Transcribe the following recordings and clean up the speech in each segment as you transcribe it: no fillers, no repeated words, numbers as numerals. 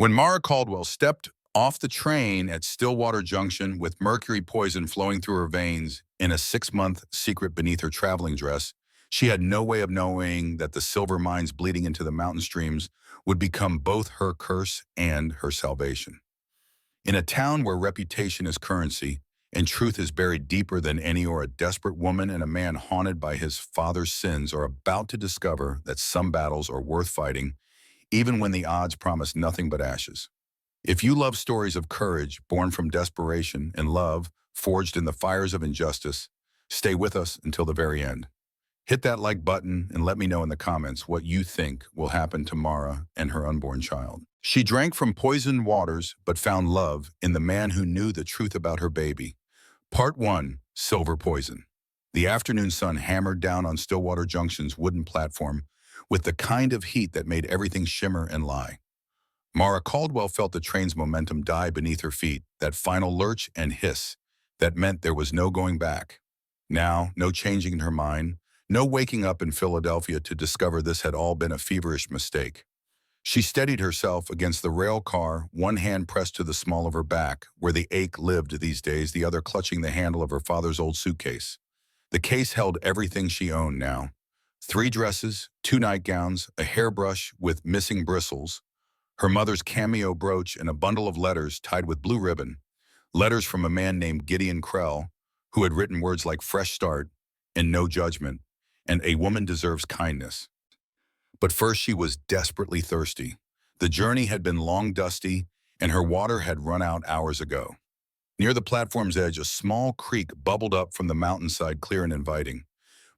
When Mara Caldwell stepped off the train at Stillwater Junction with mercury poison flowing through her veins in a 6-month secret beneath her traveling dress, she had no way of knowing that the silver mines bleeding into the mountain streams would become both her curse and her salvation. In a town where reputation is currency and truth is buried deeper than any, or a desperate woman and a man haunted by his father's sins are about to discover that some battles are worth fighting, even when the odds promise nothing but ashes. If you love stories of courage born from desperation and love forged in the fires of injustice, stay with us until the very end. Hit that like button and let me know in the comments what you think will happen to Mara and her unborn child. She drank from poisoned waters but found love in the man who knew the truth about her baby. Part 1. Silver Poison. The afternoon sun hammered down on Stillwater Junction's wooden platform with the kind of heat that made everything shimmer and lie. Mara Caldwell felt the train's momentum die beneath her feet, that final lurch and hiss that meant there was no going back. Now, no changing in her mind, no waking up in Philadelphia to discover this had all been a feverish mistake. She steadied herself against the rail car, one hand pressed to the small of her back, where the ache lived these days, the other clutching the handle of her father's old suitcase. The case held everything she owned now. 3 dresses, 2 nightgowns, a hairbrush with missing bristles, her mother's cameo brooch, and a bundle of letters tied with blue ribbon. Letters from a man named Gideon Krell, who had written words like "fresh start" and "no judgment," and "a woman deserves kindness." But first she was desperately thirsty. The journey had been long, dusty, and her water had run out hours ago. Near the platform's edge, a small creek bubbled up from the mountainside, clear and inviting.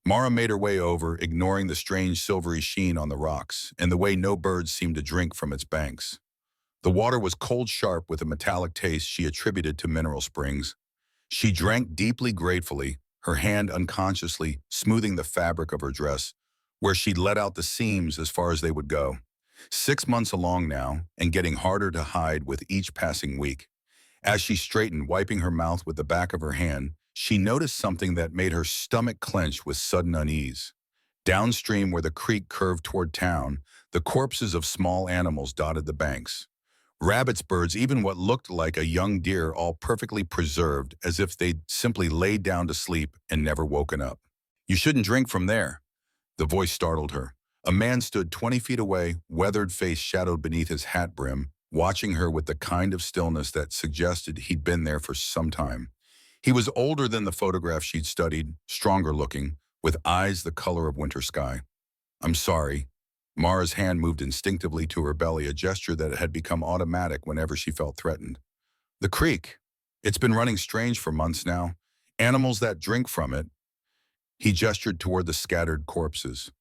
Mara made her way over, ignoring the strange silvery sheen on the rocks and the way no birds seemed to drink from its banks. The water was cold sharp with a metallic taste she attributed to mineral springs. She drank deeply, gratefully, her hand unconsciously smoothing the fabric of her dress, where she'd let out the seams as far as they would go. 6 months along now, and getting harder to hide with each passing week. As she straightened, wiping her mouth with the back of her hand, she noticed something that made her stomach clench with sudden unease. Downstream, where the creek curved toward town, the corpses of small animals dotted the banks. Rabbits, birds, even what looked like a young deer, all perfectly preserved, as if they'd simply laid down to sleep and never woken up. "You shouldn't drink from there." The voice startled her. A man stood 20 feet away, weathered face shadowed beneath his hat brim, watching her with the kind of stillness that suggested he'd been there for some time. He was older than the photograph she'd studied, stronger looking, with eyes the color of winter sky. "I'm sorry." Mara's hand moved instinctively to her belly, a gesture that had become automatic whenever she felt threatened. "The creek. It's been running strange for months now. Animals that drink from it." He gestured toward the scattered corpses.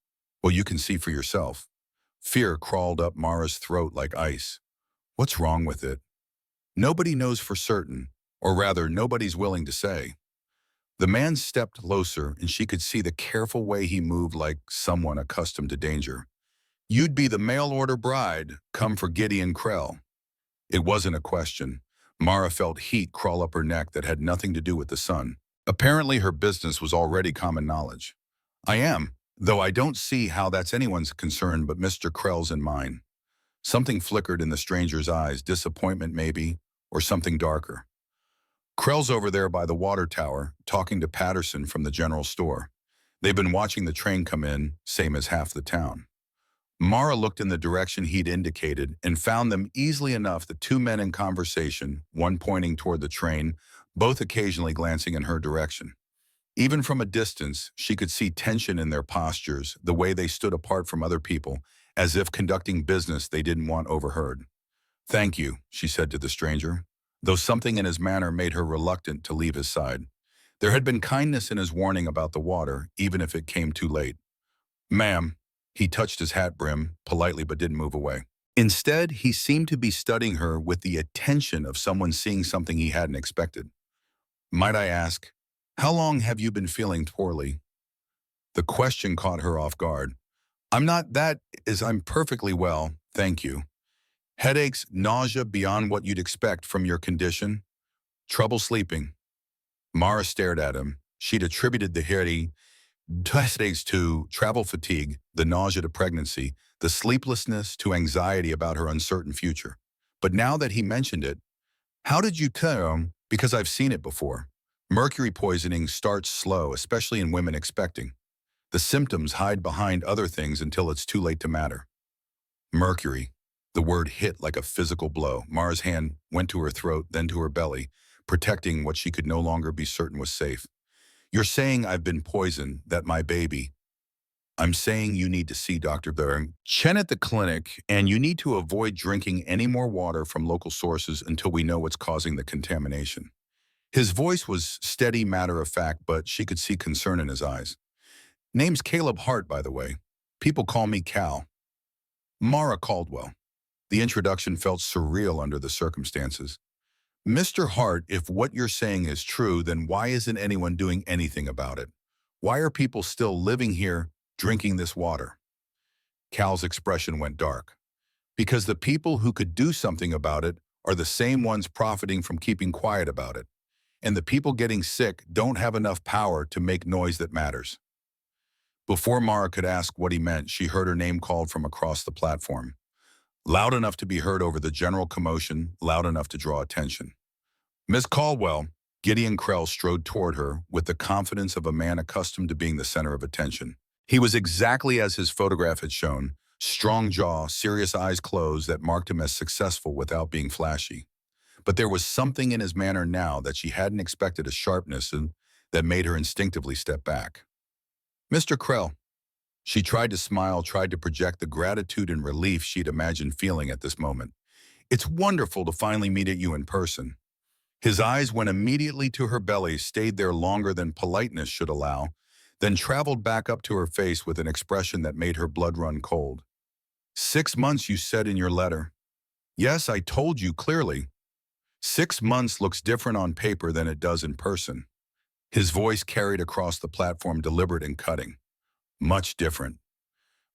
"Well, you can see for yourself." Fear crawled up Mara's throat like ice. What's wrong with it? Nobody knows for certain, or rather, nobody's willing to say. The man stepped closer, and she could see the careful way he moved, like someone accustomed to danger. "You'd be the mail-order bride, come for Gideon Krell." It wasn't a question. Mara felt heat crawl up her neck that had nothing to do with the sun. Apparently her business was already common knowledge. "I am, though I don't see how that's anyone's concern but Mr. Krell's and mine." Something flickered in the stranger's eyes, disappointment maybe, or something darker. "Krell's over there by the water tower, talking to Patterson from the general store. They've been watching the train come in, same as half the town." Mara looked in the direction he'd indicated and found them easily enough, the 2 men in conversation, one pointing toward the train, both occasionally glancing in her direction. Even from a distance, she could see tension in their postures, the way they stood apart from other people, as if conducting business they didn't want overheard. "Thank you," she said to the stranger, though something in his manner made her reluctant to leave his side. There had been kindness in his warning about the water, even if it came too late. "Ma'am." He touched his hat brim, politely, but didn't move away. Instead, he seemed to be studying her with the attention of someone seeing something he hadn't expected. "Might I ask, how long have you been feeling poorly?" The question caught her off guard. I'm perfectly well, thank you." "Headaches, nausea beyond what you'd expect from your condition? Trouble sleeping?" Mara stared at him. She'd attributed the headaches to travel fatigue, the nausea to pregnancy, the sleeplessness to anxiety about her uncertain future. But now that he mentioned it, how did you tell? Because I've seen it before. Mercury poisoning starts slow, especially in women expecting. The symptoms hide behind other things until it's too late to matter. Mercury. The word hit like a physical blow. Mara's hand went to her throat, then to her belly, protecting what she could no longer be certain was safe. You're saying I've been poisoned, that my baby. I'm saying you need to see Dr. Chen at the clinic, and you need to avoid drinking any more water from local sources until we know what's causing the contamination. His voice was steady, matter-of-fact, but she could see concern in his eyes. Name's Caleb Hart, by the way. People call me Cal. Mara Caldwell. The introduction felt surreal under the circumstances. Mr. Hart, if what you're saying is true, then why isn't anyone doing anything about it? Why are people still living here, drinking this water? Cal's expression went dark. Because the people who could do something about it are the same ones profiting from keeping quiet about it. And the people getting sick don't have enough power to make noise that matters. Before Mara could ask what he meant, she heard her name called from across the platform. Loud enough to be heard over the general commotion, loud enough to draw attention. Miss Caldwell. Gideon Krell strode toward her with the confidence of a man accustomed to being the center of attention. He was exactly as his photograph had shown, strong jaw, serious eyes closed that marked him as successful without being flashy. But there was something in his manner now that she hadn't expected, a sharpness that made her instinctively step back. Mr. Krell. She tried to smile, tried to project the gratitude and relief she'd imagined feeling at this moment. It's wonderful to finally meet you in person. His eyes went immediately to her belly, stayed there longer than politeness should allow, then traveled back up to her face with an expression that made her blood run cold. 6 months, you said in your letter. Yes, I told you clearly. 6 months looks different on paper than it does in person. His voice carried across the platform, deliberate and cutting. Much different.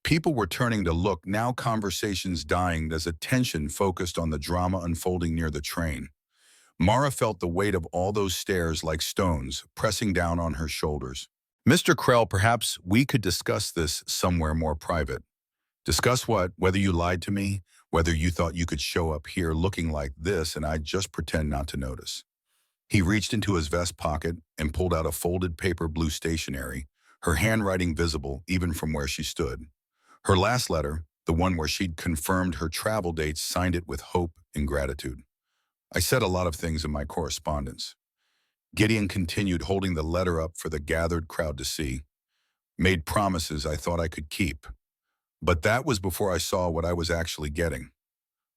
People were turning to look, now conversations dying as attention focused on the drama unfolding near the train. Mara felt the weight of all those stares like stones pressing down on her shoulders. Mr. Krell, perhaps we could discuss this somewhere more private. Discuss what? Whether you lied to me, whether you thought you could show up here looking like this and I'd just pretend not to notice. He reached into his vest pocket and pulled out a folded paper blue stationery, her handwriting visible even from where she stood. Her last letter, the one where she'd confirmed her travel dates, signed it with hope and gratitude. I said a lot of things in my correspondence. Gideon continued, holding the letter up for the gathered crowd to see. Made promises I thought I could keep. But that was before I saw what I was actually getting.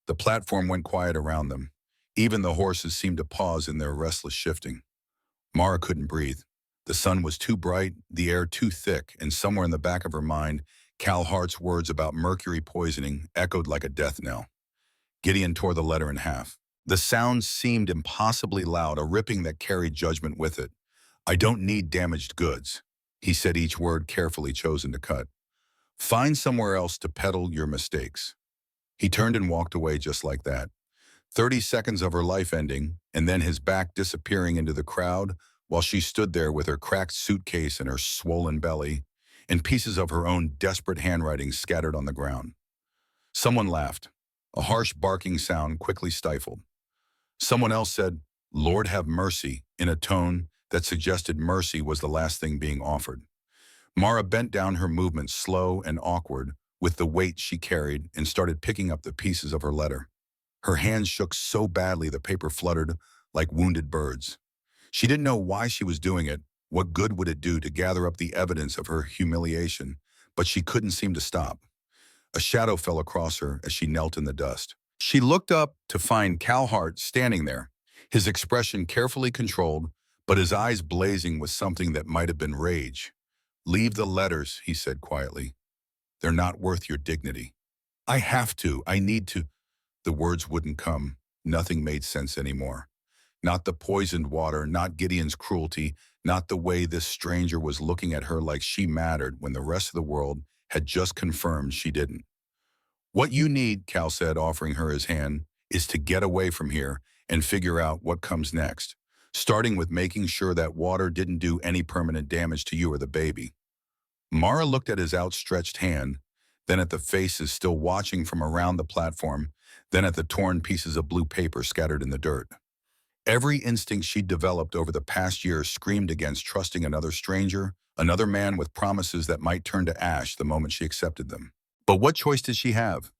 The platform went quiet around them. Even the horses seemed to pause in their restless shifting. Mara couldn't breathe. The sun was too bright, the air too thick, and somewhere in the back of her mind, Cal Hart's words about mercury poisoning echoed like a death knell. Gideon tore the letter in half. The sound seemed impossibly loud, a ripping that carried judgment with it. I don't need damaged goods, he said, each word carefully chosen to cut. Find somewhere else to peddle your mistakes. He turned and walked away just like that. 30 seconds of her life ending, and then his back disappearing into the crowd while she stood there with her cracked suitcase and her swollen belly, and pieces of her own desperate handwriting scattered on the ground. Someone laughed. A harsh barking sound quickly stifled. Someone else said, "Lord have mercy," in a tone that suggested mercy was the last thing being offered. Mara bent down, her movements slow and awkward with the weight she carried, and started picking up the pieces of her letter. Her hands shook so badly the paper fluttered like wounded birds. She didn't know why she was doing it, what good would it do to gather up the evidence of her humiliation, but she couldn't seem to stop. A shadow fell across her as she knelt in the dust. She looked up to find Cal Hart standing there, his expression carefully controlled, but his eyes blazing with something that might have been rage. "Leave the letters," he said quietly. "They're not worth your dignity." I need to." The words wouldn't come. Nothing made sense anymore. Not the poisoned water, not Gideon's cruelty, not the way this stranger was looking at her like she mattered when the rest of the world had just confirmed she didn't. "What you need," Cal said, offering her his hand, "is to get away from here and figure out what comes next, starting with making sure that water didn't do any permanent damage to you or the baby." Mara looked at his outstretched hand, then at the faces still watching from around the platform, then at the torn pieces of blue paper scattered in the dirt. Every instinct she'd developed over the past year screamed against trusting another stranger, another man with promises that might turn to ash the moment she accepted them. But what choice did she have?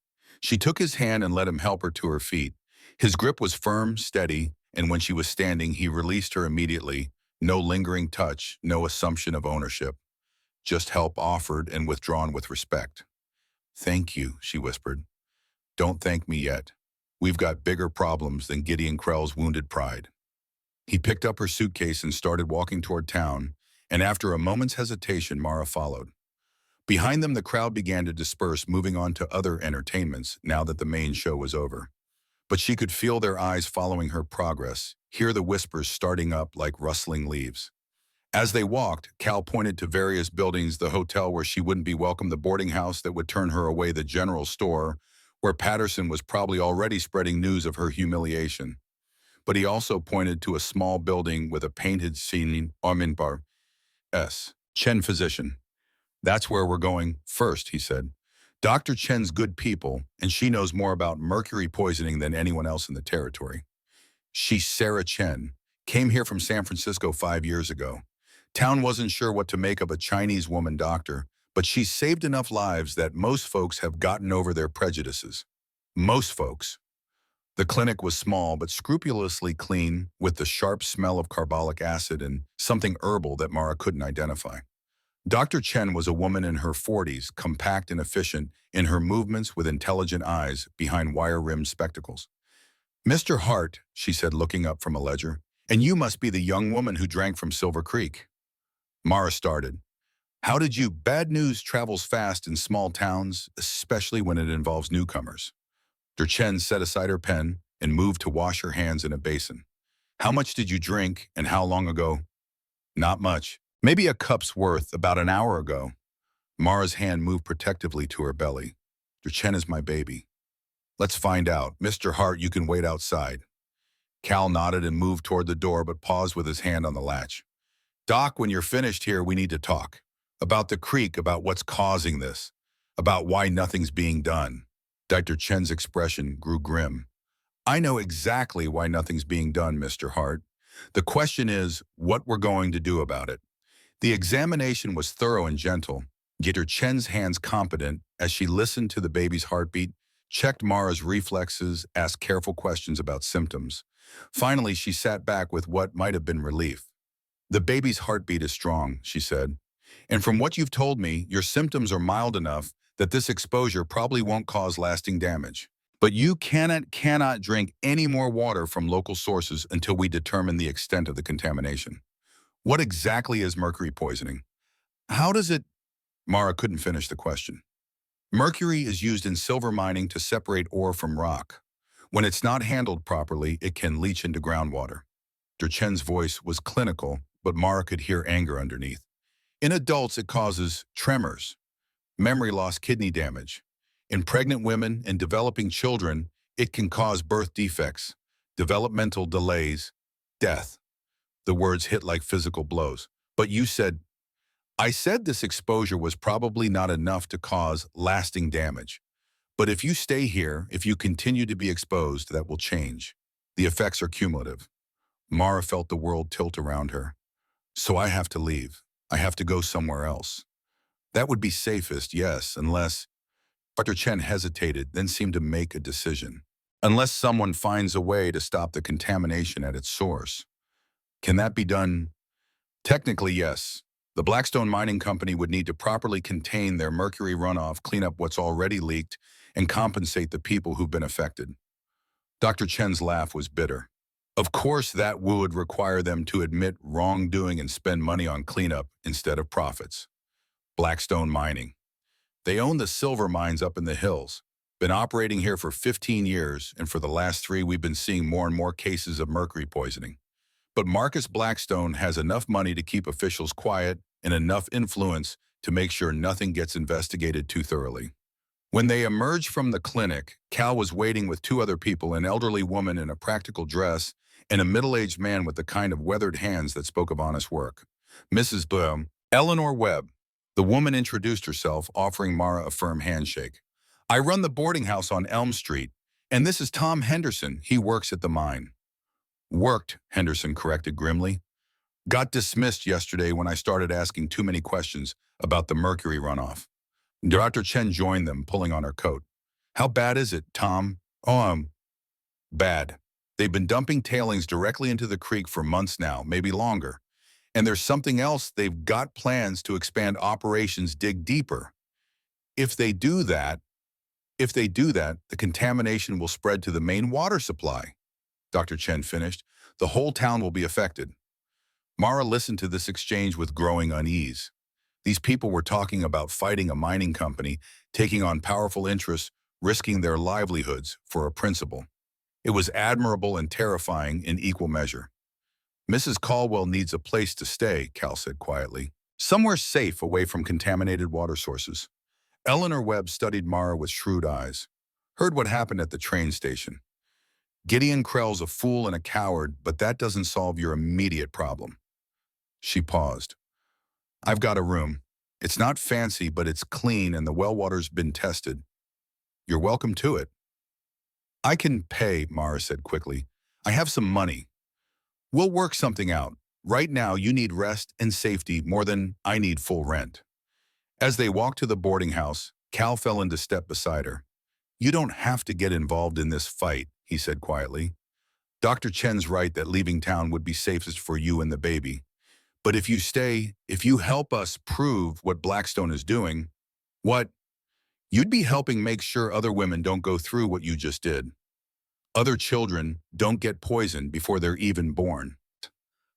She took his hand and let him help her to her feet. His grip was firm, steady, and when she was standing, he released her immediately. No lingering touch, no assumption of ownership. Just help offered and withdrawn with respect. "Thank you," she whispered. "Don't thank me yet. We've got bigger problems than Gideon Krell's wounded pride." He picked up her suitcase and started walking toward town, and after a moment's hesitation, Mara followed. Behind them, the crowd began to disperse, moving on to other entertainments now that the main show was over. But she could feel their eyes following her progress, hear the whispers starting up like rustling leaves. As they walked, Cal pointed to various buildings: the hotel where she wouldn't be welcome, the boarding house that would turn her away, the general store where Patterson was probably already spreading news of her humiliation. But he also pointed to a small building with a painted ceiling, Arminbar S. Chen physician. "That's where we're going first," he said. "Dr. Chen's good people, and she knows more about mercury poisoning than anyone else in the territory. She's Sarah Chen, came here from San Francisco 5 years ago. Town wasn't sure what to make of a Chinese woman doctor, but she's saved enough lives that most folks have gotten over their prejudices." Most folks. The clinic was small but scrupulously clean, with the sharp smell of carbolic acid and something herbal that Mara couldn't identify. Dr. Chen was a woman in her 40s, compact and efficient in her movements with intelligent eyes behind wire-rimmed spectacles. "Mr. Hart," she said, looking up from a ledger, "and you must be the young woman who drank from Silver Creek." Mara started. "How did you—" Bad news travels fast in small towns, especially when it involves newcomers. Dr. Chen set aside her pen and moved to wash her hands in a basin. "How much did you drink and how long ago?" "Not much. Maybe a cup's worth, about an hour ago." Mara's hand moved protectively to her belly. "Dr. Chen is my baby." "Let's find out. Mr. Hart, you can wait outside." Cal nodded and moved toward the door but paused with his hand on the latch. "Doc, when you're finished here, we need to talk. About the creek, about what's causing this, about why nothing's being done." Dr. Chen's expression grew grim. "I know exactly why nothing's being done, Mr. Hart. The question is what we're going to do about it." The examination was thorough and gentle, yet Dr. Chen's hands competent as she listened to the baby's heartbeat, checked Mara's reflexes, asked careful questions about symptoms. Finally, she sat back with what might have been relief. "The baby's heartbeat is strong," she said. "And from what you've told me, your symptoms are mild enough that this exposure probably won't cause lasting damage. But you cannot drink any more water from local sources until we determine the extent of the contamination." "What exactly is mercury poisoning? How does it—" Mara couldn't finish the question. "Mercury is used in silver mining to separate ore from rock. When it's not handled properly, it can leach into groundwater." Dr. Chen's voice was clinical, but Mara could hear anger underneath. "In adults, it causes tremors, memory loss, kidney damage. In pregnant women and developing children, it can cause birth defects, developmental delays, death." The words hit like physical blows. "But you said—" "I said this exposure was probably not enough to cause lasting damage. But if you stay here, if you continue to be exposed, that will change. The effects are cumulative." Mara felt the world tilt around her. "So I have to leave. I have to go somewhere else." "That would be safest, yes, unless—" Dr. Chen hesitated, then seemed to make a decision. "Unless someone finds a way to stop the contamination at its source." "Can that be done?" "Technically, yes. The Blackstone Mining Company would need to properly contain their mercury runoff, clean up what's already leaked, and compensate the people who've been affected." Dr. Chen's laugh was bitter. "Of course that would require them to admit wrongdoing and spend money on cleanup instead of profits. Blackstone Mining. They own the silver mines up in the hills. Been operating here for 15 years, and for the last 3 we've been seeing more and more cases of mercury poisoning. But Marcus Blackstone has enough money to keep officials quiet and enough influence to make sure nothing gets investigated too thoroughly." When they emerged from the clinic, Cal was waiting with 2 other people, an elderly woman in a practical dress and a middle-aged man with the kind of weathered hands that spoke of honest work. "Mrs. Bloom, Eleanor Webb." The woman introduced herself, offering Mara a firm handshake. "I run the boarding house on Elm Street. And this is Tom Henderson. He works at the mine. Worked, Henderson corrected grimly. Got dismissed yesterday when I started asking too many questions about the mercury runoff. Dr. Chen joined them, pulling on her coat. How bad is it, Tom? Oh, bad. They've been dumping tailings directly into the creek for months now, maybe longer. And there's something else. They've got plans to expand operations, dig deeper. If they do that, the contamination will spread to the main water supply. Dr. Chen finished. The whole town will be affected. Mara listened to this exchange with growing unease. These people were talking about fighting a mining company, taking on powerful interests, risking their livelihoods for a principle. It was admirable and terrifying in equal measure. Mrs. Caldwell needs a place to stay, Cal said quietly. Somewhere safe away from contaminated water sources. Eleanor Webb studied Mara with shrewd eyes. Heard what happened at the train station. Gideon Krell's a fool and a coward, but that doesn't solve your immediate problem. She paused. I've got a room. It's not fancy, but it's clean and the well water's been tested. You're welcome to it. I can pay, Mara said quickly. I have some money. We'll work something out. Right now, you need rest and safety more than I need full rent. As they walked to the boarding house, Cal fell into step beside her. You don't have to get involved in this fight, he said quietly. Dr. Chen's right that leaving town would be safest for you and the baby. But if you stay, if you help us prove what Blackstone is doing, what? You'd be helping make sure other women don't go through what you just did. Other children don't get poisoned before they're even born.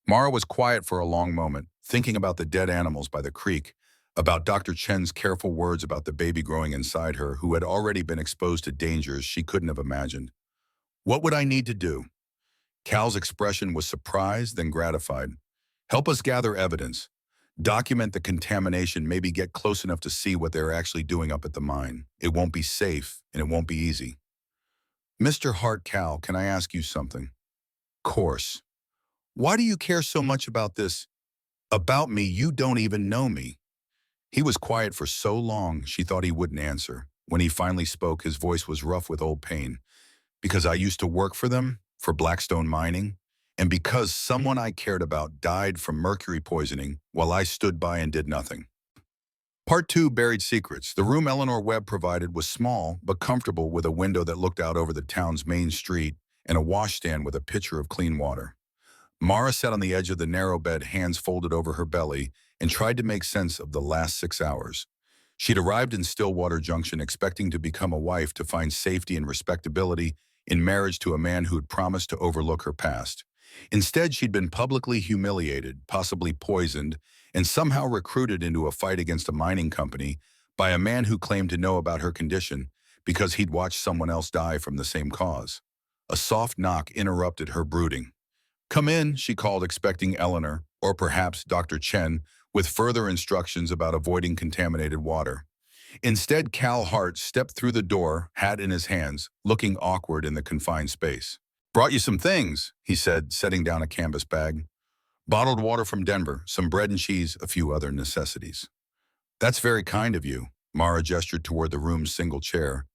Mara was quiet for a long moment, thinking about the dead animals by the creek, about Dr. Chen's careful words about the baby growing inside her who had already been exposed to dangers she couldn't have imagined. What would I need to do? Cal's expression was surprised, then gratified. Help us gather evidence. Document the contamination, maybe get close enough to see what they're actually doing up at the mine. It won't be safe, and it won't be easy. Mr. Hart, Cal, can I ask you something? Course. Why do you care so much about this? About me, you don't even know me. He was quiet for so long, she thought he wouldn't answer. When he finally spoke, his voice was rough with old pain. Because I used to work for them, for Blackstone Mining, and because someone I cared about died from mercury poisoning while I stood by and did nothing. Part 2, Buried Secrets. The room Eleanor Webb provided was small but comfortable, with a window that looked out over the town's main street and a washstand with a pitcher of clean water. Mara sat on the edge of the narrow bed, hands folded over her belly, and tried to make sense of the last 6 hours. She'd arrived in Stillwater Junction expecting to become a wife, to find safety and respectability in marriage to a man who'd promised to overlook her past. Instead, she'd been publicly humiliated, possibly poisoned, and somehow recruited into a fight against a mining company by a man who claimed to know about her condition because he'd watched someone else die from the same cause. A soft knock interrupted her brooding. Come in, she called, expecting Eleanor, or perhaps Dr. Chen, with further instructions about avoiding contaminated water. Instead, Cal Hart stepped through the door, hat in his hands, looking awkward in the confined space. Brought you some things, he said, setting down a canvas bag. Bottled water from Denver, some bread and cheese, a few other necessities. That's very kind of you, Mara gestured toward the room's single chair.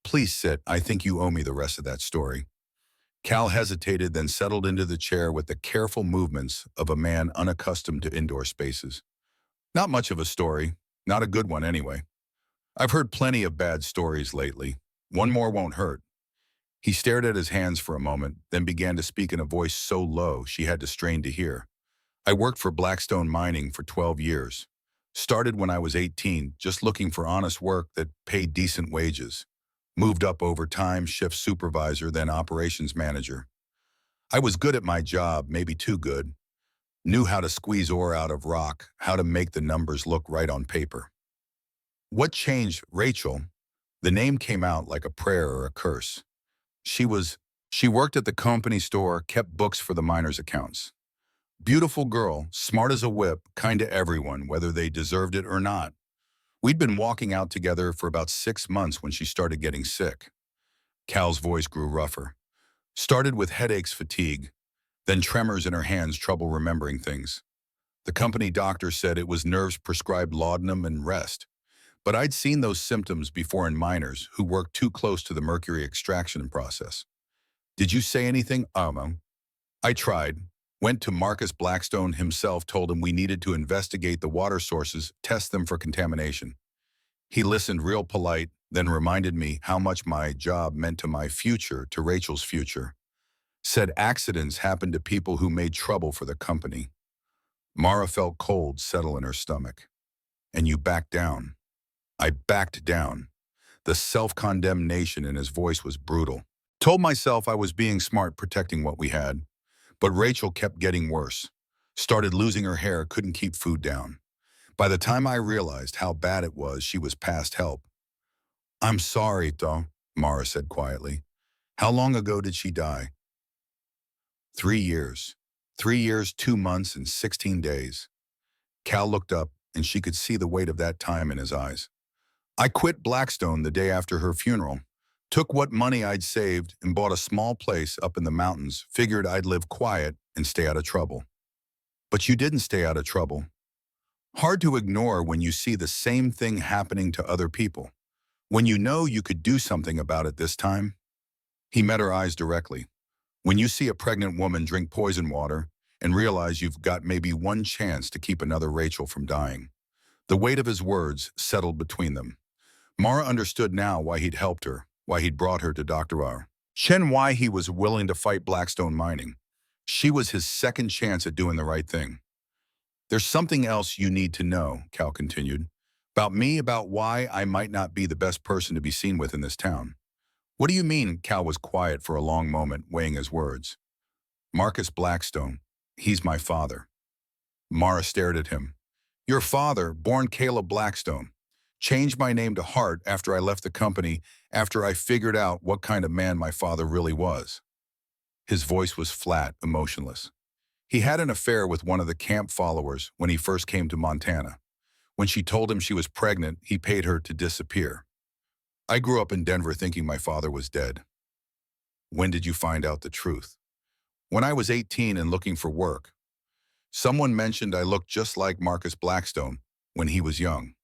Please sit, I think you owe me the rest of that story. Cal hesitated, then settled into the chair with the careful movements of a man unaccustomed to indoor spaces. Not much of a story, not a good one anyway. I've heard plenty of bad stories lately. One more won't hurt. He stared at his hands for a moment, then began to speak in a voice so low she had to strain to hear. I worked for Blackstone Mining for 12 years. Started when I was 18, just looking for honest work that paid decent wages. Moved up over time, shift supervisor, then operations manager. I was good at my job, maybe too good. Knew how to squeeze ore out of rock, how to make the numbers look right on paper. What changed, Rachel? The name came out like a prayer or a curse. She worked at the company store, kept books for the miners' accounts. Beautiful girl, smart as a whip, kind to everyone, whether they deserved it or not. We'd been walking out together for about 6 months when she started getting sick. Cal's voice grew rougher. Started with headaches, fatigue, then tremors in her hands, trouble remembering things. The company doctor said it was nerves, prescribed laudanum and rest. But I'd seen those symptoms before in miners who worked too close to the mercury extraction process. Did you say anything? I tried. Went to Marcus Blackstone himself, told him we needed to investigate the water sources, test them for contamination. He listened real polite, then reminded me how much my job meant to my future, to Rachel's future. Said accidents happened to people who made trouble for the company. Mara felt cold settle in her stomach. And you backed down. I backed down. The self-condemnation in his voice was brutal. Told myself I was being smart, protecting what we had. But Rachel kept getting worse. Started losing her hair, couldn't keep food down. By the time I realized how bad it was, she was past help. I'm sorry, though, Mara said quietly. How long ago did she die? 3 years. 3 years, 2 months, and 16 days. Cal looked up, and she could see the weight of that time in his eyes. I quit Blackstone the day after her funeral. Took what money I'd saved and bought a small place up in the mountains, figured I'd live quiet and stay out of trouble. But you didn't stay out of trouble. Hard to ignore when you see the same thing happening to other people. When you know you could do something about it this time. He met her eyes directly. When you see a pregnant woman drink poison water and realize you've got maybe one chance to keep another Rachel from dying. The weight of his words settled between them. Mara understood now why he'd helped her, why he'd brought her to Dr. R. Chen, why he was willing to fight Blackstone Mining. She was his second chance at doing the right thing. There's something else you need to know, Cal continued. About me, about why I might not be the best person to be seen with in this town. What do you mean? Cal was quiet for a long moment, weighing his words. Marcus Blackstone. He's my father. Mara stared at him. Your father, born Caleb Blackstone. Changed my name to Hart after I left the company, after I figured out what kind of man my father really was. His voice was flat, emotionless. He had an affair with one of the camp followers when he first came to Montana. When she told him she was pregnant, he paid her to disappear. I grew up in Denver thinking my father was dead. When did you find out the truth? When I was 18 and looking for work. Someone mentioned I looked just like Marcus Blackstone when he was young.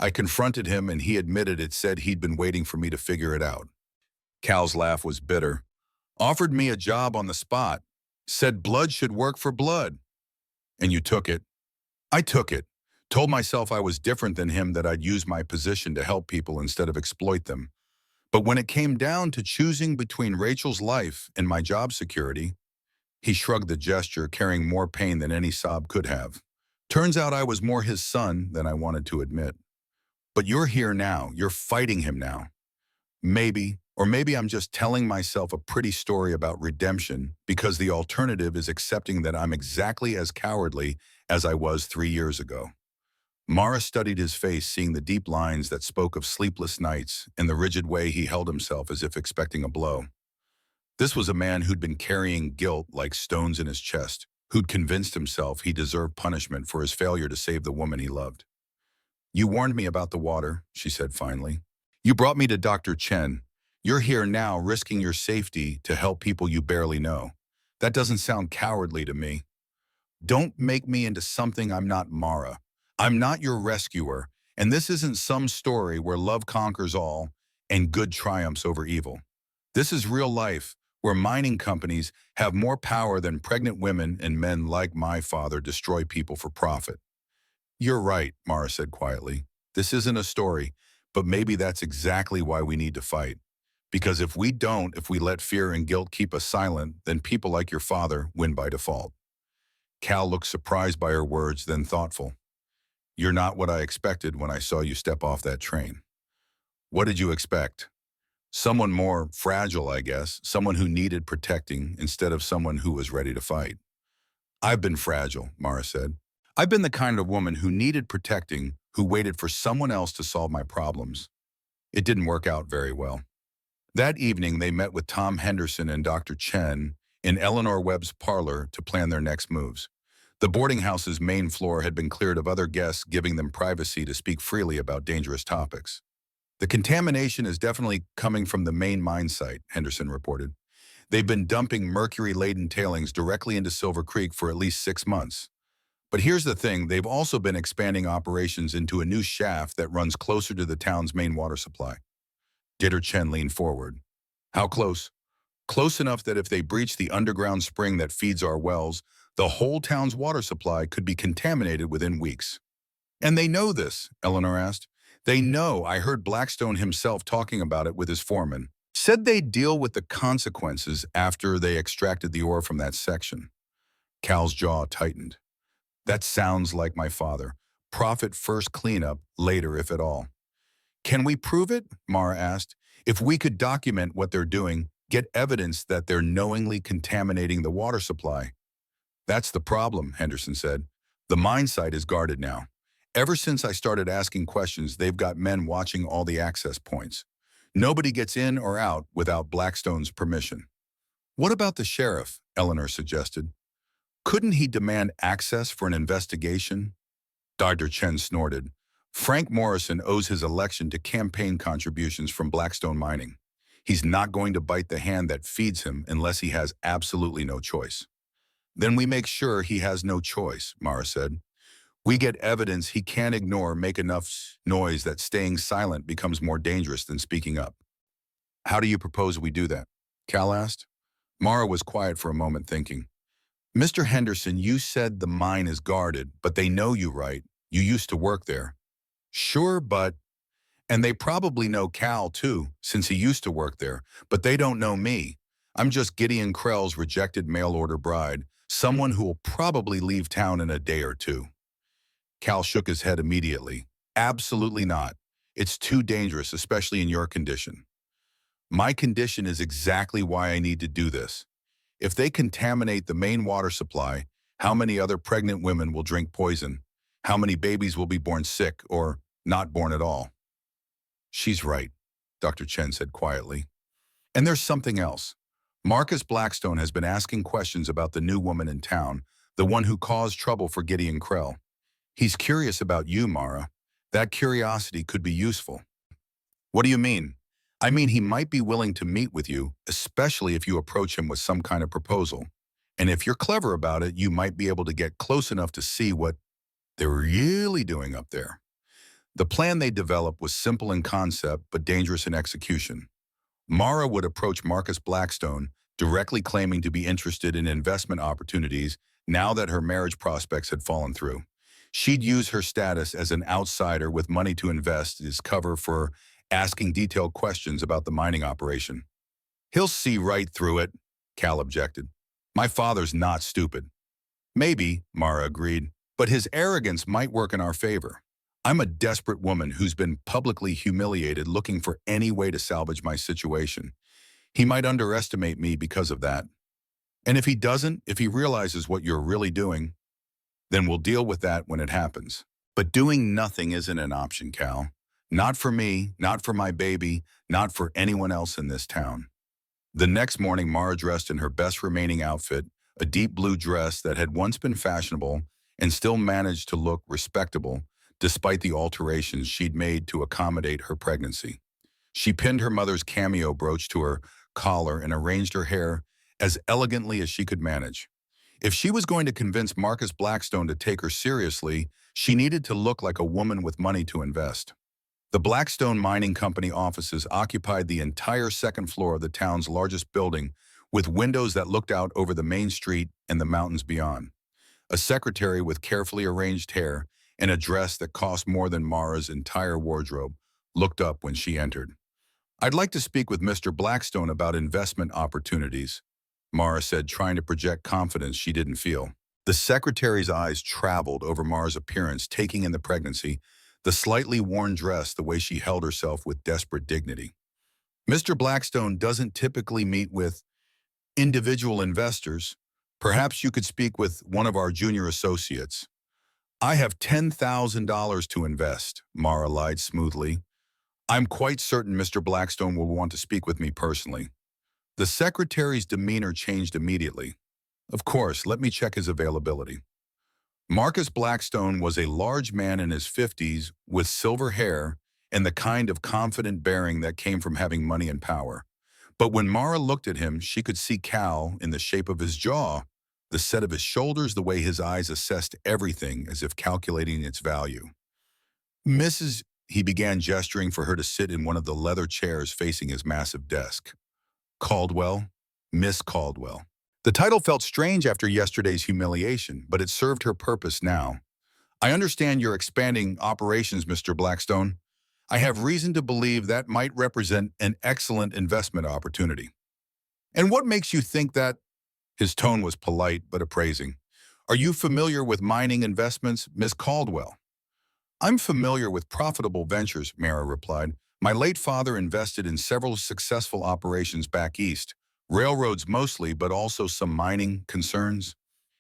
I confronted him and he admitted it, said he'd been waiting for me to figure it out. Cal's laugh was bitter. Offered me a job on the spot. Said blood should work for blood. And you took it. I took it. Told myself I was different than him, that I'd use my position to help people instead of exploit them. But when it came down to choosing between Rachel's life and my job security, he shrugged the gesture, carrying more pain than any sob could have. Turns out I was more his son than I wanted to admit. But you're here now. You're fighting him now. Maybe, or maybe I'm just telling myself a pretty story about redemption, because the alternative is accepting that I'm exactly as cowardly as I was 3 years ago. Mara studied his face, seeing the deep lines that spoke of sleepless nights and the rigid way he held himself as if expecting a blow. This was a man who'd been carrying guilt like stones in his chest, who'd convinced himself he deserved punishment for his failure to save the woman he loved. You warned me about the water, she said finally. You brought me to Dr. Chen. You're here now risking your safety to help people you barely know. That doesn't sound cowardly to me. Don't make me into something I'm not, Mara. I'm not your rescuer, and this isn't some story where love conquers all and good triumphs over evil. This is real life, where mining companies have more power than pregnant women, and men like my father destroy people for profit. You're right, Mara said quietly. This isn't a story, but maybe that's exactly why we need to fight. Because if we don't, if we let fear and guilt keep us silent, then people like your father win by default. Cal looked surprised by her words, then thoughtful. You're not what I expected when I saw you step off that train. What did you expect? Someone more fragile, I guess, someone who needed protecting instead of someone who was ready to fight. I've been fragile, Mara said. I've been the kind of woman who needed protecting, who waited for someone else to solve my problems. It didn't work out very well. That evening, they met with Tom Henderson and Dr. Chen in Eleanor Webb's parlor to plan their next moves. The boarding house's main floor had been cleared of other guests, giving them privacy to speak freely about dangerous topics. The contamination is definitely coming from the main mine site, Henderson reported. They've been dumping mercury-laden tailings directly into Silver Creek for at least 6 months. But here's the thing, they've also been expanding operations into a new shaft that runs closer to the town's main water supply. Ditter Chen leaned forward. How close? Close enough that if they breach the underground spring that feeds our wells, the whole town's water supply could be contaminated within weeks. And they know this, Eleanor asked. They know. I heard Blackstone himself talking about it with his foreman. Said they'd deal with the consequences after they extracted the ore from that section. Cal's jaw tightened. That sounds like my father. Profit first, cleanup later, if at all. Can we prove it? Mara asked. If we could document what they're doing, get evidence that they're knowingly contaminating the water supply. That's the problem, Henderson said. The mine site is guarded now. Ever since I started asking questions, they've got men watching all the access points. Nobody gets in or out without Blackstone's permission. What about the sheriff? Eleanor suggested. Couldn't he demand access for an investigation? Dr. Chen snorted. Frank Morrison owes his election to campaign contributions from Blackstone Mining. He's not going to bite the hand that feeds him unless he has absolutely no choice. Then we make sure he has no choice, Mara said. We get evidence he can't ignore, make enough noise that staying silent becomes more dangerous than speaking up. How do you propose we do that? Cal asked. Mara was quiet for a moment, thinking. Mr. Henderson, you said the mine is guarded, but they know you, right? You used to work there. Sure, but... And they probably know Cal, too, since he used to work there, but they don't know me. I'm just Gideon Krell's rejected mail-order bride, someone who will probably leave town in a day or two. Cal shook his head immediately. Absolutely not. It's too dangerous, especially in your condition. My condition is exactly why I need to do this. If they contaminate the main water supply, how many other pregnant women will drink poison? How many babies will be born sick or not born at all? She's right, Dr. Chen said quietly. And there's something else. Marcus Blackstone has been asking questions about the new woman in town, the one who caused trouble for Gideon Krell. He's curious about you, Mara. That curiosity could be useful. What do you mean? I mean, he might be willing to meet with you, especially if you approach him with some kind of proposal. And if you're clever about it, you might be able to get close enough to see what they're really doing up there. The plan they developed was simple in concept, but dangerous in execution. Mara would approach Marcus Blackstone, directly claiming to be interested in investment opportunities now that her marriage prospects had fallen through. She'd use her status as an outsider with money to invest as cover for asking detailed questions about the mining operation. He'll see right through it, Cal objected. My father's not stupid. Maybe, Mara agreed, but his arrogance might work in our favor. I'm a desperate woman who's been publicly humiliated looking for any way to salvage my situation. He might underestimate me because of that. And if he doesn't, if he realizes what you're really doing, then we'll deal with that when it happens. But doing nothing isn't an option, Cal. Not for me, not for my baby, not for anyone else in this town. The next morning, Mara dressed in her best remaining outfit, a deep blue dress that had once been fashionable and still managed to look respectable despite the alterations she'd made to accommodate her pregnancy. She pinned her mother's cameo brooch to her collar and arranged her hair as elegantly as she could manage. If she was going to convince Marcus Blackstone to take her seriously, she needed to look like a woman with money to invest. The Blackstone Mining Company offices occupied the entire second floor of the town's largest building, with windows that looked out over the main street and the mountains beyond. A secretary with carefully arranged hair and a dress that cost more than Mara's entire wardrobe looked up when she entered. I'd like to speak with Mr. Blackstone about investment opportunities, Mara said, trying to project confidence she didn't feel. The secretary's eyes traveled over Mara's appearance, taking in the pregnancy, the slightly worn dress, the way she held herself with desperate dignity. Mr. Blackstone doesn't typically meet with individual investors. Perhaps you could speak with one of our junior associates. I have $10,000 to invest, Mara lied smoothly. I'm quite certain Mr. Blackstone will want to speak with me personally. The secretary's demeanor changed immediately. Of course, let me check his availability. Marcus Blackstone was a large man in his 50s with silver hair and the kind of confident bearing that came from having money and power. But when Mara looked at him, she could see Cal in the shape of his jaw, The set of his shoulders, the way his eyes assessed everything as if calculating its value. Mrs. He began gesturing for her to sit in one of the leather chairs facing his massive desk. Caldwell, Miss Caldwell. The title felt strange after yesterday's humiliation, but it served her purpose now. I understand you're expanding operations, Mr. Blackstone. I have reason to believe that might represent an excellent investment opportunity. And what makes you think that? His tone was polite but appraising. Are you familiar with mining investments, Miss Caldwell? I'm familiar with profitable ventures, Mara replied. My late father invested in several successful operations back east, railroads mostly, but also some mining concerns.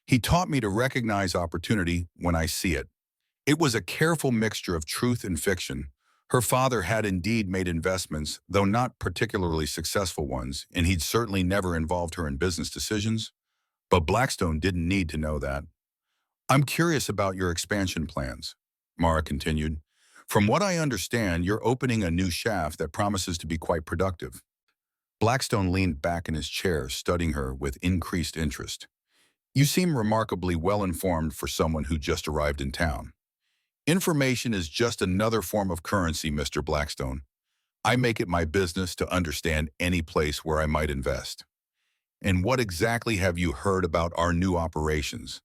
He taught me to recognize opportunity when I see it. It was a careful mixture of truth and fiction. Her father had indeed made investments, though not particularly successful ones, and he'd certainly never involved her in business decisions. But Blackstone didn't need to know that. I'm curious about your expansion plans, Mara continued. From what I understand, you're opening a new shaft that promises to be quite productive. Blackstone leaned back in his chair, studying her with increased interest. You seem remarkably well-informed for someone who just arrived in town. Information is just another form of currency, Mr. Blackstone. I make it my business to understand any place where I might invest. And what exactly have you heard about our new operations?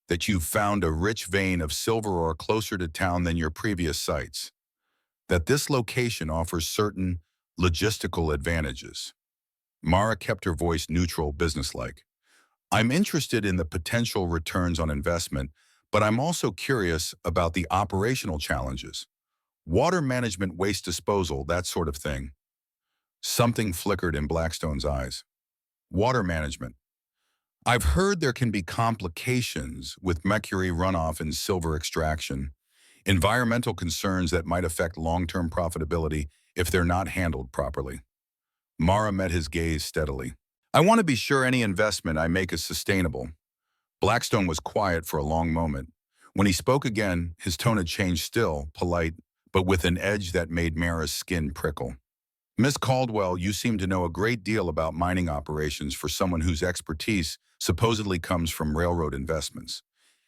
That you've found a rich vein of silver ore closer to town than your previous sites? That this location offers certain logistical advantages? Mara kept her voice neutral, businesslike. I'm interested in the potential returns on investment, but I'm also curious about the operational challenges. Water management, waste disposal, that sort of thing. Something flickered in Blackstone's eyes. Water management. I've heard there can be complications with mercury runoff and silver extraction, environmental concerns that might affect long-term profitability if they're not handled properly. Mara met his gaze steadily. I want to be sure any investment I make is sustainable. Blackstone was quiet for a long moment. When he spoke again, his tone had changed, still polite, but with an edge that made Mara's skin prickle. Miss Caldwell, you seem to know a great deal about mining operations for someone whose expertise supposedly comes from railroad investments.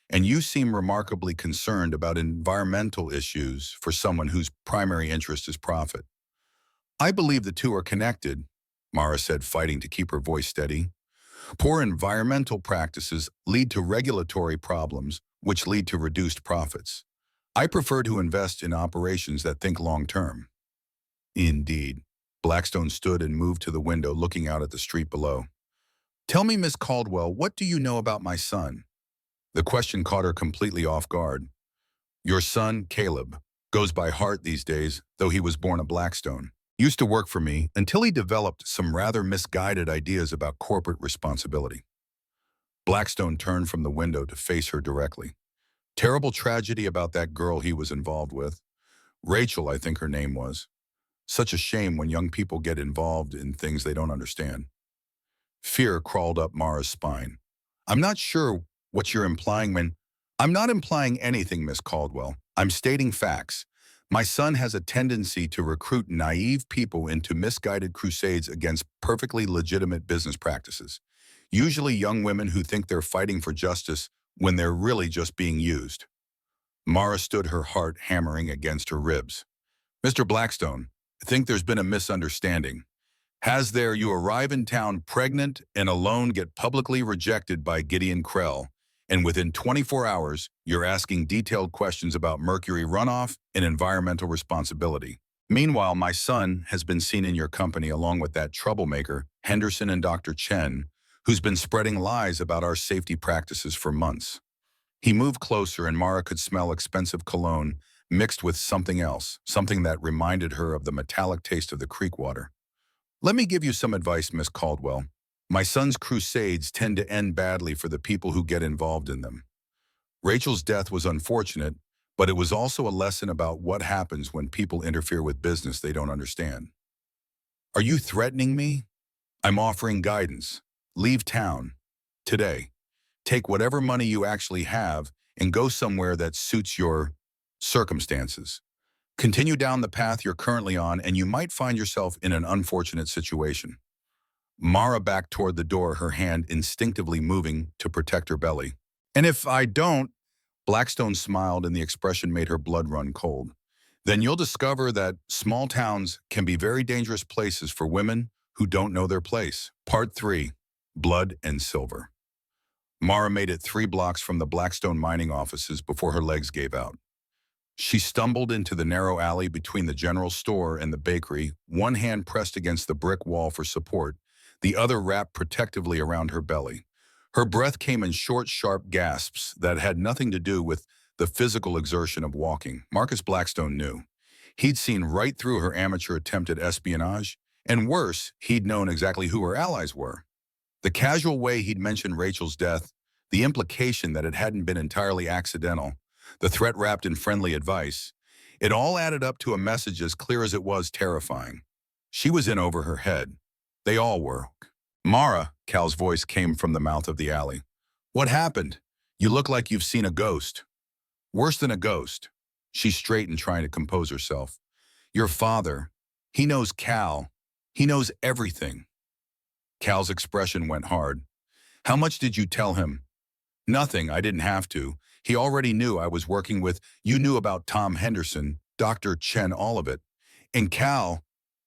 And you seem remarkably concerned about environmental issues for someone whose primary interest is profit. I believe the two are connected, Mara said, fighting to keep her voice steady. Poor environmental practices lead to regulatory problems, which lead to reduced profits. I prefer to invest in operations that think long-term. Indeed. Blackstone stood and moved to the window, looking out at the street below. Tell me, Miss Caldwell, what do you know about my son? The question caught her completely off guard. Your son, Caleb, goes by Hart these days, though he was born a Blackstone. Used to work for me until he developed some rather misguided ideas about corporate responsibility. Blackstone turned from the window to face her directly. Terrible tragedy about that girl he was involved with. Rachel, I think her name was. Such a shame when young people get involved in things they don't understand. Fear crawled up Mara's spine. I'm not sure what you're implying when... I'm not implying anything, Miss Caldwell. I'm stating facts. My son has a tendency to recruit naive people into misguided crusades against perfectly legitimate business practices. Usually young women who think they're fighting for justice when they're really just being used. Mara stood, her heart hammering against her ribs. Mr. Blackstone, I think there's been a misunderstanding. Has there? You arrive in town pregnant and alone, get publicly rejected by Gideon Krell, and within 24 hours, you're asking detailed questions about mercury runoff and environmental responsibility. Meanwhile, my son has been seen in your company along with that troublemaker, Henderson, and Dr. Chen, who's been spreading lies about our safety practices for months. He moved closer and Mara could smell expensive cologne mixed with something else, something that reminded her of the metallic taste of the creek water. Let me give you some advice, Miss Caldwell. My son's crusades tend to end badly for the people who get involved in them. Rachel's death was unfortunate, but it was also a lesson about what happens when people interfere with business they don't understand. Are you threatening me? I'm offering guidance. Leave town. Today. Take whatever money you actually have and go somewhere that suits your circumstances. Continue down the path you're currently on and you might find yourself in an unfortunate situation. Mara backed toward the door, her hand instinctively moving to protect her belly. And if I don't, Blackstone smiled and the expression made her blood run cold. Then you'll discover that small towns can be very dangerous places for women who don't know their place. Part 3, Blood and Silver. Mara made it 3 blocks from the Blackstone mining offices before her legs gave out. She stumbled into the narrow alley between the general store and the bakery, one hand pressed against the brick wall for support, the other wrapped protectively around her belly. Her breath came in short, sharp gasps that had nothing to do with the physical exertion of walking. Marcus Blackstone knew. He'd seen right through her amateur attempt at espionage, and worse, he'd known exactly who her allies were. The casual way he'd mentioned Rachel's death, the implication that it hadn't been entirely accidental, the threat wrapped in friendly advice, it all added up to a message as clear as it was terrifying. She was in over her head. They all were. Mara, Cal's voice came from the mouth of the alley. What happened? You look like you've seen a ghost. Worse than a ghost. She straightened, trying to compose herself. Your father. He knows Cal. He knows everything. Cal's expression went hard. How much did you tell him? Nothing, I didn't have to. He already knew I was working with, you knew about Tom Henderson, Dr. Chen, all of it. And Cal,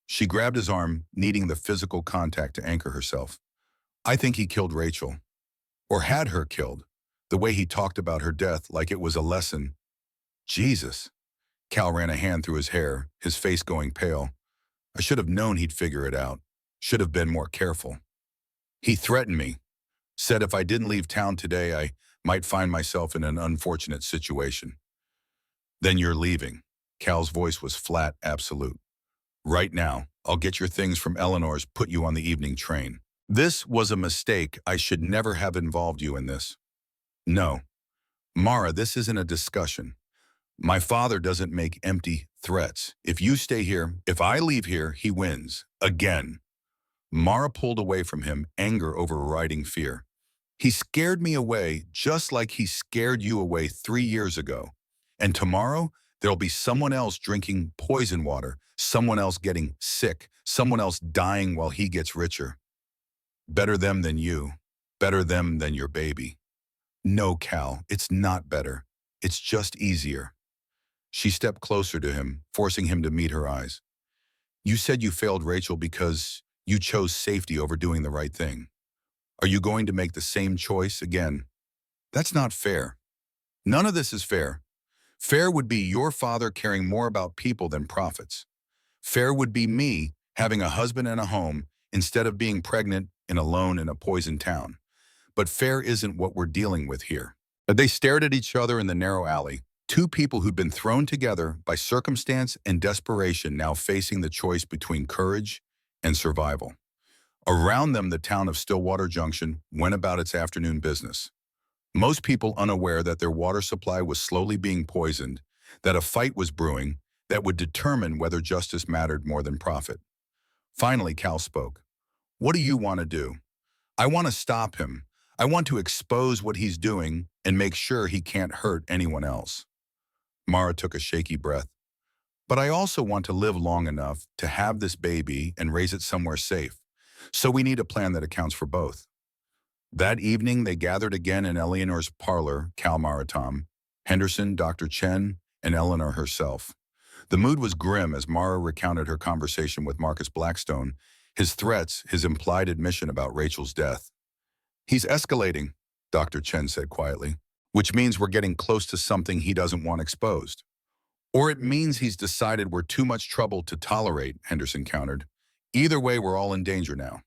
she grabbed his arm, needing the physical contact to anchor herself. I think he killed Rachel. Or had her killed. The way he talked about her death like it was a lesson. Jesus. Cal ran a hand through his hair, his face going pale. I should have known he'd figure it out. Should have been more careful. He threatened me. Said if I didn't leave town today, I might find myself in an unfortunate situation. Then you're leaving. Cal's voice was flat, absolute. Right now, I'll get your things from Eleanor's, put you on the evening train. This was a mistake. I should never have involved you in this. No. Mara, this isn't a discussion. My father doesn't make empty threats. If you stay here, if I leave here, he wins. Again. Mara pulled away from him, anger overriding fear. He scared me away just like he scared you away 3 years ago. And tomorrow, there'll be someone else drinking poison water, someone else getting sick, someone else dying while he gets richer. Better them than you. Better them than your baby. No, Cal, it's not better. It's just easier. She stepped closer to him, forcing him to meet her eyes. You said you failed Rachel because you chose safety over doing the right thing. Are you going to make the same choice again? That's not fair. None of this is fair. Fair would be your father caring more about people than profits. Fair would be me having a husband and a home instead of being pregnant and alone in a poisoned town. But fair isn't what we're dealing with here. They stared at each other in the narrow alley, two people who'd been thrown together by circumstance and desperation, now facing the choice between courage and survival. Around them, the town of Stillwater Junction went about its afternoon business. Most people unaware that their water supply was slowly being poisoned, that a fight was brewing that would determine whether justice mattered more than profit. Finally, Cal spoke. What do you want to do? I want to stop him. I want to expose what he's doing and make sure he can't hurt anyone else. Mara took a shaky breath. But I also want to live long enough to have this baby and raise it somewhere safe. So we need a plan that accounts for both. That evening, they gathered again in Eleanor's parlor, Cal, Mara, Tom, Henderson, Dr. Chen, and Eleanor herself. The mood was grim as Mara recounted her conversation with Marcus Blackstone, his threats, his implied admission about Rachel's death. He's escalating, Dr. Chen said quietly, which means we're getting close to something he doesn't want exposed. Or it means he's decided we're too much trouble to tolerate, Henderson countered. Either way, we're all in danger now.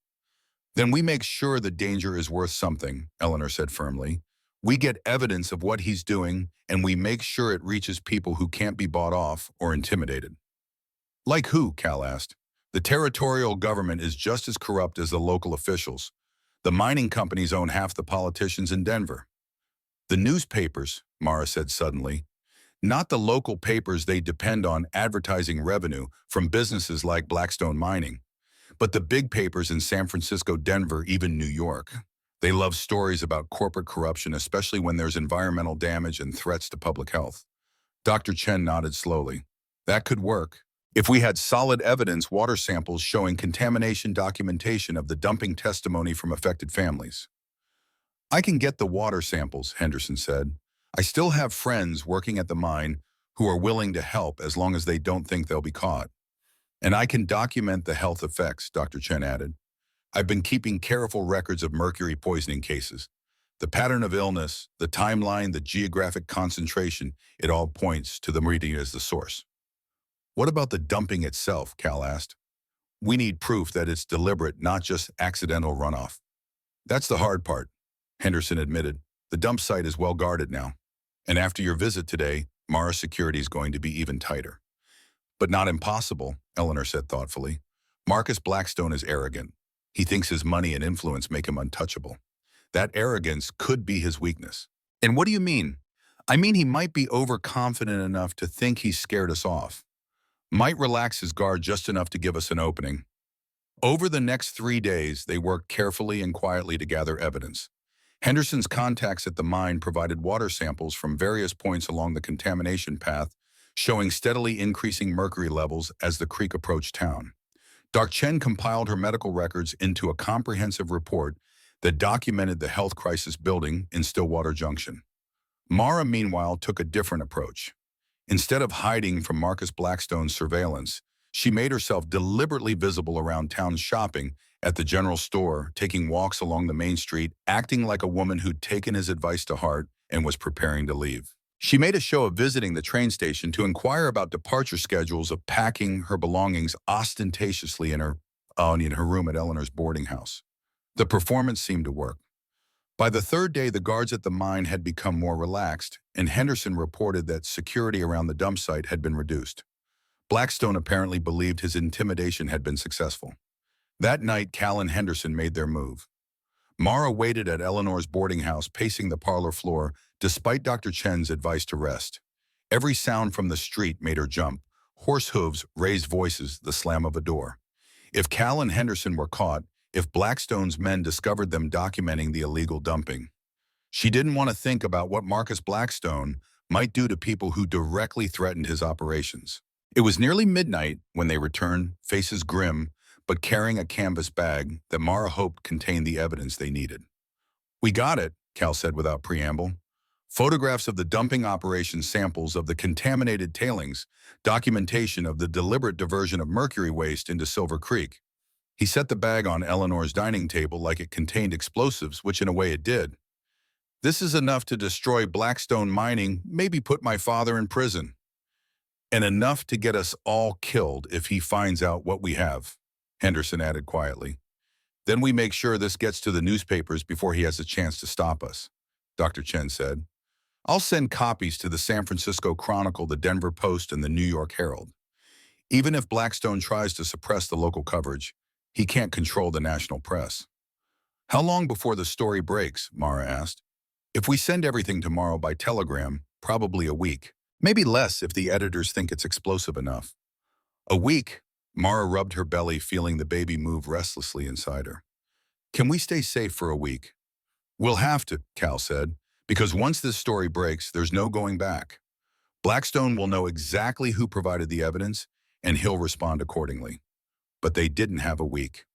Then we make sure the danger is worth something, Eleanor said firmly. We get evidence of what he's doing, and we make sure it reaches people who can't be bought off or intimidated. Like who? Cal asked. The territorial government is just as corrupt as the local officials. The mining companies own half the politicians in Denver. The newspapers, Mara said suddenly. Not the local papers, they depend on advertising revenue from businesses like Blackstone Mining. But the big papers in San Francisco, Denver, even New York. They love stories about corporate corruption, especially when there's environmental damage and threats to public health. Dr. Chen nodded slowly. That could work. If we had solid evidence, water samples showing contamination documentation of the dumping testimony from affected families. I can get the water samples, Henderson said. I still have friends working at the mine who are willing to help as long as they don't think they'll be caught. And I can document the health effects, Dr. Chen added. I've been keeping careful records of mercury poisoning cases. The pattern of illness, the timeline, the geographic concentration, it all points to the reading as the source. What about the dumping itself, Cal asked. We need proof that it's deliberate, not just accidental runoff. That's the hard part, Henderson admitted. The dump site is well guarded now. And after your visit today, Mara's security is going to be even tighter. But not impossible, Eleanor said thoughtfully. Marcus Blackstone is arrogant. He thinks his money and influence make him untouchable. That arrogance could be his weakness. And what do you mean? I mean he might be overconfident enough to think he's scared us off. Might relax his guard just enough to give us an opening. Over the next 3 days, they worked carefully and quietly to gather evidence. Henderson's contacts at the mine provided water samples from various points along the contamination path, showing steadily increasing mercury levels as the creek approached town. Dr. Chen compiled her medical records into a comprehensive report that documented the health crisis building in Stillwater Junction. Mara, meanwhile, took a different approach. Instead of hiding from Marcus Blackstone's surveillance, she made herself deliberately visible around town, shopping at the general store, taking walks along the main street, acting like a woman who'd taken his advice to heart and was preparing to leave. She made a show of visiting the train station to inquire about departure schedules, of packing her belongings ostentatiously in her room at Eleanor's boarding house. The performance seemed to work. By the third day, the guards at the mine had become more relaxed, and Henderson reported that security around the dump site had been reduced. Blackstone apparently believed his intimidation had been successful. That night, Cal and Henderson made their move. Mara waited at Eleanor's boarding house, pacing the parlor floor, despite Dr. Chen's advice to rest. Every sound from the street made her jump. Horse hooves, raised voices, the slam of a door. If Cal and Henderson were caught, if Blackstone's men discovered them documenting the illegal dumping, she didn't want to think about what Marcus Blackstone might do to people who directly threatened his operations. It was nearly midnight when they returned, faces grim, but carrying a canvas bag that Mara hoped contained the evidence they needed. We got it, Cal said without preamble. Photographs of the dumping operation, samples of the contaminated tailings, documentation of the deliberate diversion of mercury waste into Silver Creek. He set the bag on Eleanor's dining table like it contained explosives, which in a way it did. This is enough to destroy Blackstone Mining, maybe put my father in prison. And enough to get us all killed if he finds out what we have, Henderson added quietly. Then we make sure this gets to the newspapers before he has a chance to stop us, Dr. Chen said. I'll send copies to the San Francisco Chronicle, the Denver Post, and the New York Herald. Even if Blackstone tries to suppress the local coverage, he can't control the national press. How long before the story breaks? Mara asked. If we send everything tomorrow by telegram, probably a week. Maybe less if the editors think it's explosive enough. A week? Mara rubbed her belly, feeling the baby move restlessly inside her. Can we stay safe for a week? We'll have to, Cal said, because once this story breaks, there's no going back. Blackstone will know exactly who provided the evidence, and he'll respond accordingly. But they didn't have a week.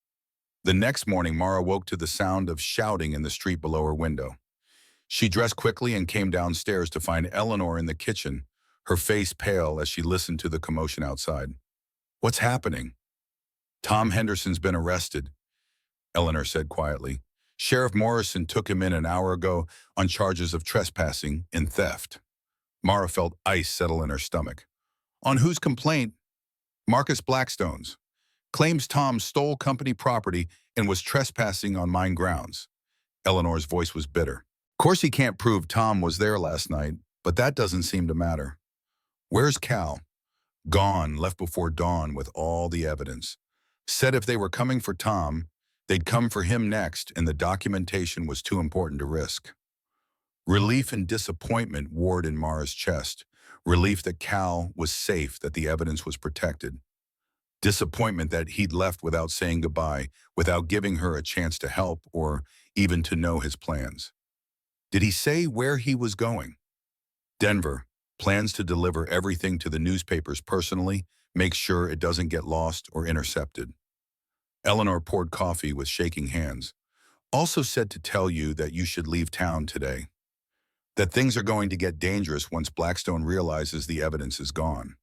The next morning, Mara woke to the sound of shouting in the street below her window. She dressed quickly and came downstairs to find Eleanor in the kitchen, her face pale as she listened to the commotion outside. What's happening? Tom Henderson's been arrested, Eleanor said quietly. Sheriff Morrison took him in an hour ago on charges of trespassing and theft. Mara felt ice settle in her stomach. On whose complaint? Marcus Blackstone's. Claims Tom stole company property and was trespassing on mine grounds. Eleanor's voice was bitter. Of course he can't prove Tom was there last night, but that doesn't seem to matter. Where's Cal? Gone, left before dawn with all the evidence. Said if they were coming for Tom, they'd come for him next, and the documentation was too important to risk. Relief and disappointment warred in Mara's chest. Relief that Cal was safe, that the evidence was protected. Disappointment that he'd left without saying goodbye, without giving her a chance to help or even to know his plans. Did he say where he was going? Denver. Plans to deliver everything to the newspapers personally, Make sure it doesn't get lost or intercepted. Eleanor poured coffee with shaking hands. Also said to tell you that you should leave town today. That things are going to get dangerous once Blackstone realizes the evidence is gone.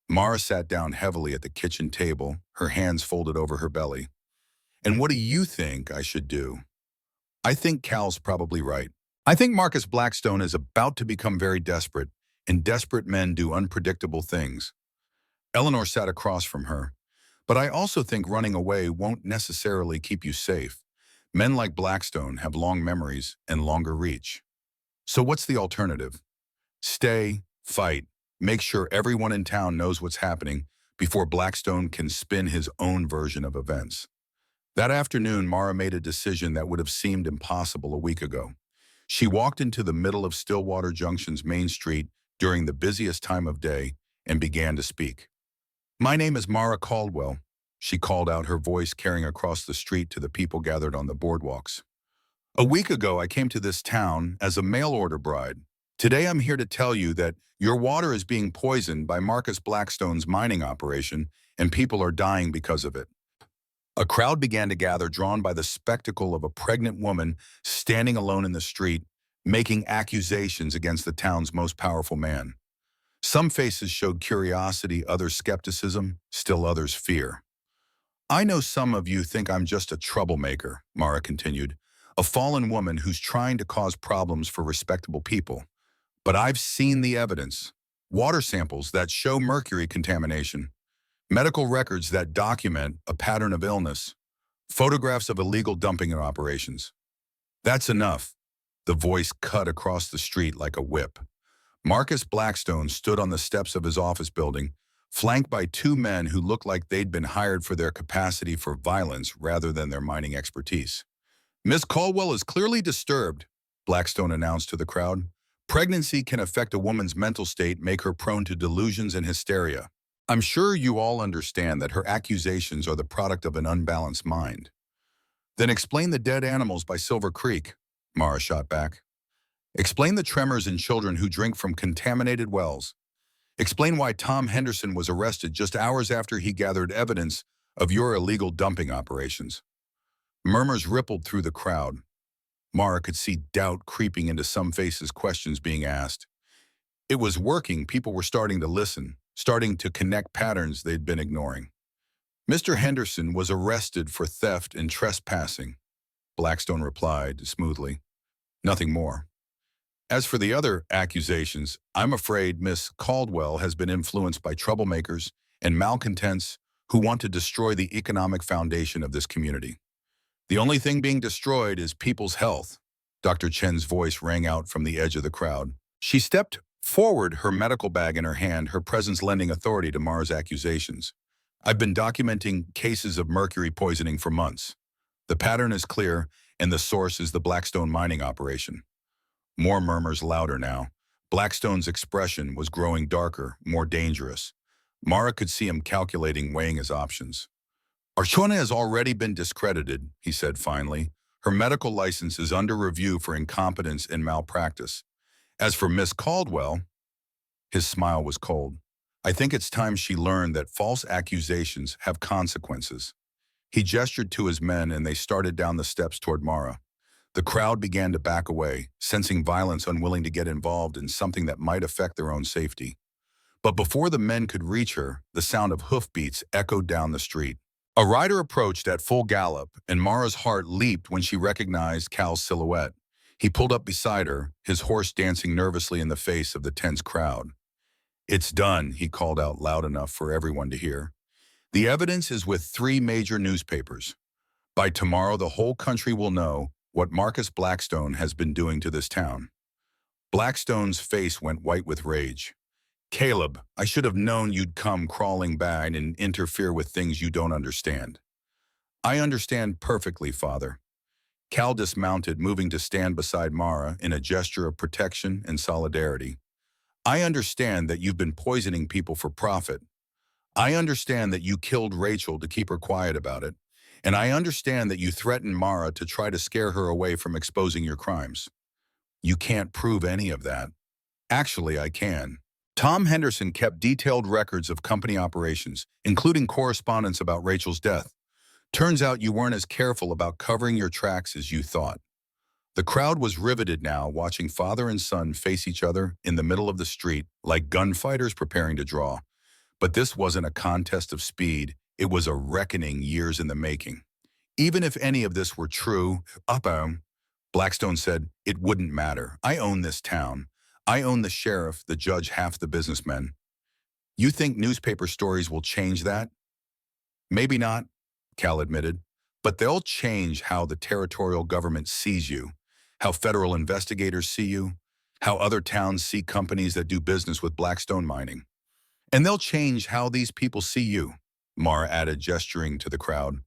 Mara sat down heavily at the kitchen table, her hands folded over her belly. And what do you think I should do? I think Cal's probably right. I think Marcus Blackstone is about to become very desperate, and desperate men do unpredictable things. Eleanor sat across from her. But I also think running away won't necessarily keep you safe. Men like Blackstone have long memories and longer reach. So what's the alternative? Stay, fight, make sure everyone in town knows what's happening before Blackstone can spin his own version of events. That afternoon, Mara made a decision that would have seemed impossible a week ago. She walked into the middle of Stillwater Junction's main street during the busiest time of day and began to speak. My name is Mara Caldwell, she called out, her voice carrying across the street to the people gathered on the boardwalks. A week ago, I came to this town as a mail-order bride. Today, I'm here to tell you that your water is being poisoned by Marcus Blackstone's mining operation, and people are dying because of it. A crowd began to gather, drawn by the spectacle of a pregnant woman standing alone in the street, making accusations against the town's most powerful man. Some faces showed curiosity, others skepticism, still others fear. I know some of you think I'm just a troublemaker, Mara continued, a fallen woman who's trying to cause problems for respectable people. But I've seen the evidence. Water samples that show mercury contamination, medical records that document a pattern of illness, photographs of illegal dumping operations. That's enough. The voice cut across the street like a whip. Marcus Blackstone stood on the steps of his office building, flanked by two men who looked like they'd been hired for their capacity for violence rather than their mining expertise. Miss Caldwell is clearly disturbed, Blackstone announced to the crowd. Pregnancy can affect a woman's mental state, make her prone to delusions and hysteria. I'm sure you all understand that her accusations are the product of an unbalanced mind. Then explain the dead animals by Silver Creek, Mara shot back. Explain the tremors in children who drink from contaminated wells. Explain why Tom Henderson was arrested just hours after he gathered evidence of your illegal dumping operations. Murmurs rippled through the crowd. Mara could see doubt creeping into some faces, questions being asked. It was working. People were starting to listen, starting to connect patterns they'd been ignoring. Mr. Henderson was arrested for theft and trespassing, Blackstone replied smoothly. Nothing more. As for the other accusations, I'm afraid Miss Caldwell has been influenced by troublemakers and malcontents who want to destroy the economic foundation of this community. The only thing being destroyed is people's health. Dr. Chen's voice rang out from the edge of the crowd. She stepped forward, her medical bag in her hand, her presence lending authority to Mara's accusations. I've been documenting cases of mercury poisoning for months. The pattern is clear, and the source is the Blackstone mining operation. More murmurs, louder now. Blackstone's expression was growing darker, more dangerous. Mara could see him calculating, weighing his options. Archona has already been discredited, he said finally. Her medical license is under review for incompetence and malpractice. As for Miss Caldwell, his smile was cold. I think it's time she learned that false accusations have consequences. He gestured to his men and they started down the steps toward Mara. The crowd began to back away, sensing violence, unwilling to get involved in something that might affect their own safety. But before the men could reach her, the sound of hoofbeats echoed down the street. A rider approached at full gallop, and Mara's heart leaped when she recognized Cal's silhouette. He pulled up beside her, his horse dancing nervously in the face of the tense crowd. It's done, he called out loud enough for everyone to hear. The evidence is with 3 major newspapers. By tomorrow, the whole country will know what Marcus Blackstone has been doing to this town. Blackstone's face went white with rage. Caleb, I should have known you'd come crawling back and interfere with things you don't understand. I understand perfectly, Father. Cal dismounted, moving to stand beside Mara in a gesture of protection and solidarity. I understand that you've been poisoning people for profit. I understand that you killed Rachel to keep her quiet about it. And I understand that you threatened Mara to try to scare her away from exposing your crimes. You can't prove any of that. Actually, I can. Tom Henderson kept detailed records of company operations, including correspondence about Rachel's death. Turns out you weren't as careful about covering your tracks as you thought. The crowd was riveted now, watching father and son face each other in the middle of the street like gunfighters preparing to draw. But this wasn't a contest of speed, it was a reckoning years in the making. Even if any of this were true, Blackstone said, it wouldn't matter. I own this town. I own the sheriff, the judge, half the businessmen. You think newspaper stories will change that? Maybe not, Cal admitted, but they'll change how the territorial government sees you, how federal investigators see you, how other towns see companies that do business with Blackstone Mining. And they'll change how these people see you, Mara added, gesturing to the crowd.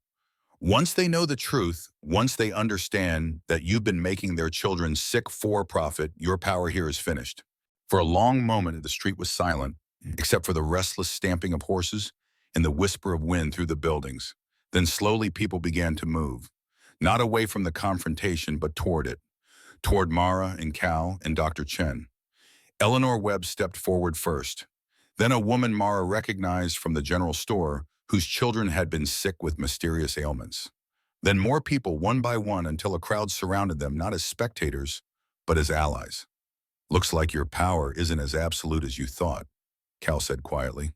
Once they know the truth, once they understand that you've been making their children sick for profit, your power here is finished. For a long moment, the street was silent, except for the restless stamping of horses and the whisper of wind through the buildings. Then slowly people began to move, not away from the confrontation, but toward it, toward Mara and Cal and Dr. Chen. Eleanor Webb stepped forward first. Then a woman Mara recognized from the general store whose children had been sick with mysterious ailments. Then more people, one by one, until a crowd surrounded them, not as spectators, but as allies. Looks like your power isn't as absolute as you thought, Cal said quietly.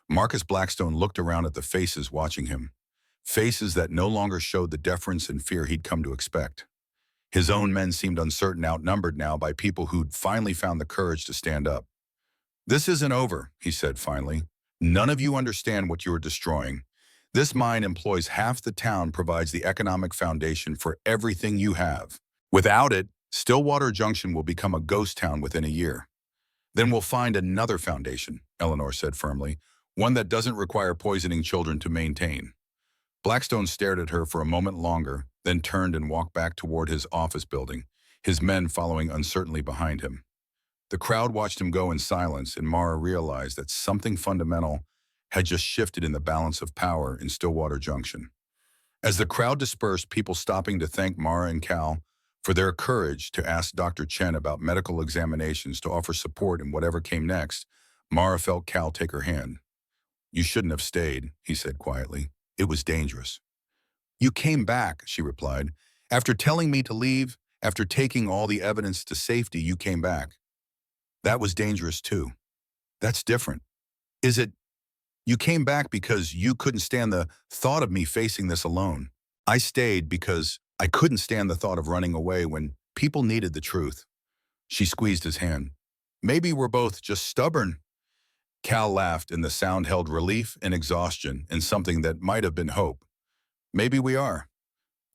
Marcus Blackstone looked around at the faces watching him, faces that no longer showed the deference and fear he'd come to expect. His own men seemed uncertain, outnumbered now by people who'd finally found the courage to stand up. This isn't over, he said finally. None of you understand what you are destroying. This mine employs half the town, provides the economic foundation for everything you have. Without it, Stillwater Junction will become a ghost town within a year. Then we'll find another foundation, Eleanor said firmly, one that doesn't require poisoning children to maintain. Blackstone stared at her for a moment longer, then turned and walked back toward his office building, his men following uncertainly behind him. The crowd watched him go in silence, and Mara realized that something fundamental had just shifted in the balance of power in Stillwater Junction. As the crowd dispersed, people stopping to thank Mara and Cal for their courage to ask Dr. Chen about medical examinations, to offer support in whatever came next, Mara felt Cal take her hand. You shouldn't have stayed, he said quietly. It was dangerous. You came back, she replied. After telling me to leave, after taking all the evidence to safety, you came back. That was dangerous too. That's different. Is it? You came back because you couldn't stand the thought of me facing this alone. I stayed because I couldn't stand the thought of running away when people needed the truth. She squeezed his hand. Maybe we're both just stubborn. Cal laughed, and the sound held relief and exhaustion and something that might have been hope. Maybe we are.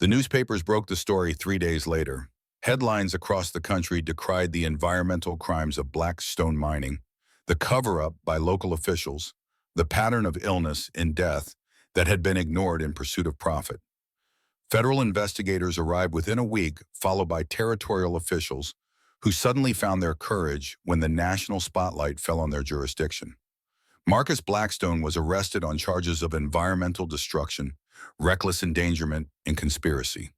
The newspapers broke the story 3 days later. Headlines across the country decried the environmental crimes of Blackstone Mining, the cover-up by local officials, the pattern of illness and death that had been ignored in pursuit of profit. Federal investigators arrived within a week, followed by territorial officials who suddenly found their courage when the national spotlight fell on their jurisdiction. Marcus Blackstone was arrested on charges of environmental destruction, reckless endangerment, and conspiracy.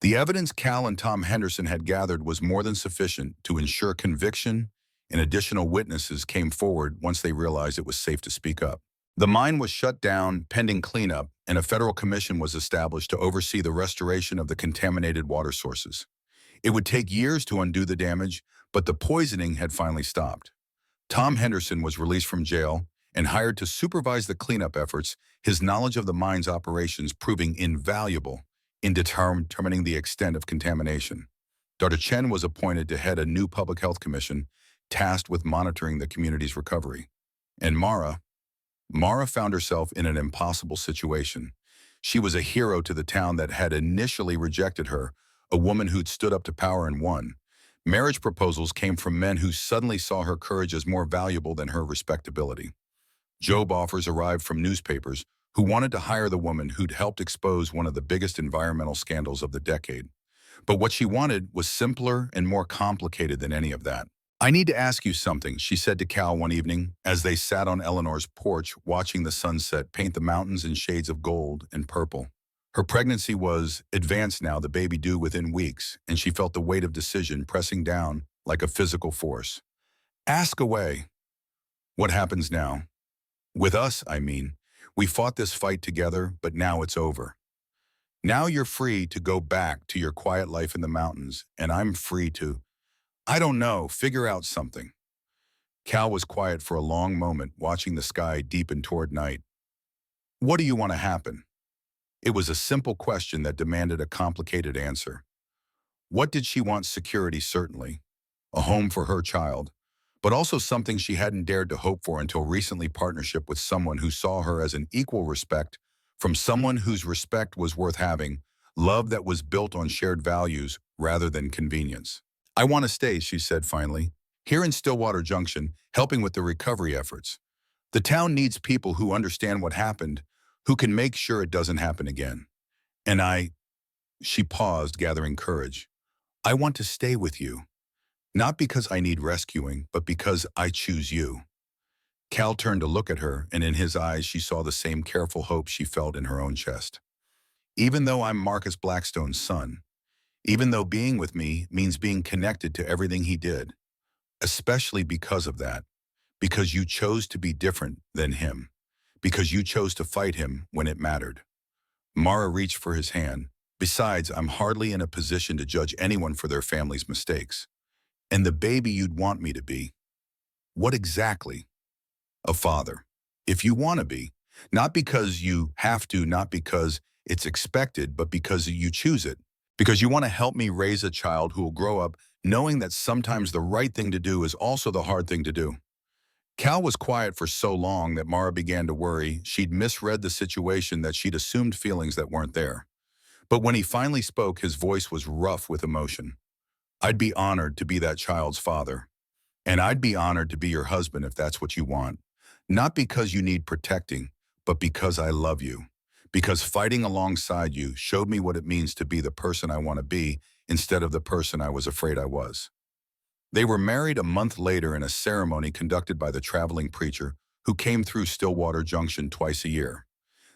The evidence Cal and Tom Henderson had gathered was more than sufficient to ensure conviction, and additional witnesses came forward once they realized it was safe to speak up. The mine was shut down pending cleanup, and a federal commission was established to oversee the restoration of the contaminated water sources. It would take years to undo the damage, but the poisoning had finally stopped. Tom Henderson was released from jail and hired to supervise the cleanup efforts, his knowledge of the mine's operations proving invaluable in determining the extent of contamination. Dr. Chen was appointed to head a new public health commission tasked with monitoring the community's recovery. And Mara found herself in an impossible situation. She was a hero to the town that had initially rejected her, a woman who'd stood up to power and won. Marriage proposals came from men who suddenly saw her courage as more valuable than her respectability. Job offers arrived from newspapers who wanted to hire the woman who'd helped expose one of the biggest environmental scandals of the decade. But what she wanted was simpler and more complicated than any of that. I need to ask you something, she said to Cal one evening as they sat on Eleanor's porch watching the sunset paint the mountains in shades of gold and purple. Her pregnancy was advanced now, the baby due within weeks, and she felt the weight of decision pressing down like a physical force. Ask away. What happens now? With us, I mean. We fought this fight together, but now it's over. Now you're free to go back to your quiet life in the mountains, and I'm free to, I don't know, figure out something. Cal was quiet for a long moment, watching the sky deepen toward night. What do you want to happen? It was a simple question that demanded a complicated answer. What did she want? Security, certainly. A home for her child, but also something she hadn't dared to hope for until recently: partnership with someone who saw her as an equal, respect from someone whose respect was worth having, love that was built on shared values rather than convenience. I want to stay, she said finally, here in Stillwater Junction, helping with the recovery efforts. The town needs people who understand what happened, who can make sure it doesn't happen again. And she paused, gathering courage. I want to stay with you. Not because I need rescuing, but because I choose you. Cal turned to look at her, and in his eyes she saw the same careful hope she felt in her own chest. Even though I'm Marcus Blackstone's son, even though being with me means being connected to everything he did, especially because of that, because you chose to be different than him, because you chose to fight him when it mattered. Mara reached for his hand. Besides, I'm hardly in a position to judge anyone for their family's mistakes. And the baby you'd want me to be. What exactly? A father. If you want to be. Not because you have to, not because it's expected, but because you choose it. Because you want to help me raise a child who will grow up knowing that sometimes the right thing to do is also the hard thing to do. Cal was quiet for so long that Mara began to worry she'd misread the situation, that she'd assumed feelings that weren't there. But when he finally spoke, his voice was rough with emotion. I'd be honored to be that child's father. And I'd be honored to be your husband if that's what you want. Not because you need protecting, but because I love you. Because fighting alongside you showed me what it means to be the person I want to be instead of the person I was afraid I was. They were married a month later in a ceremony conducted by the traveling preacher who came through Stillwater Junction twice a year.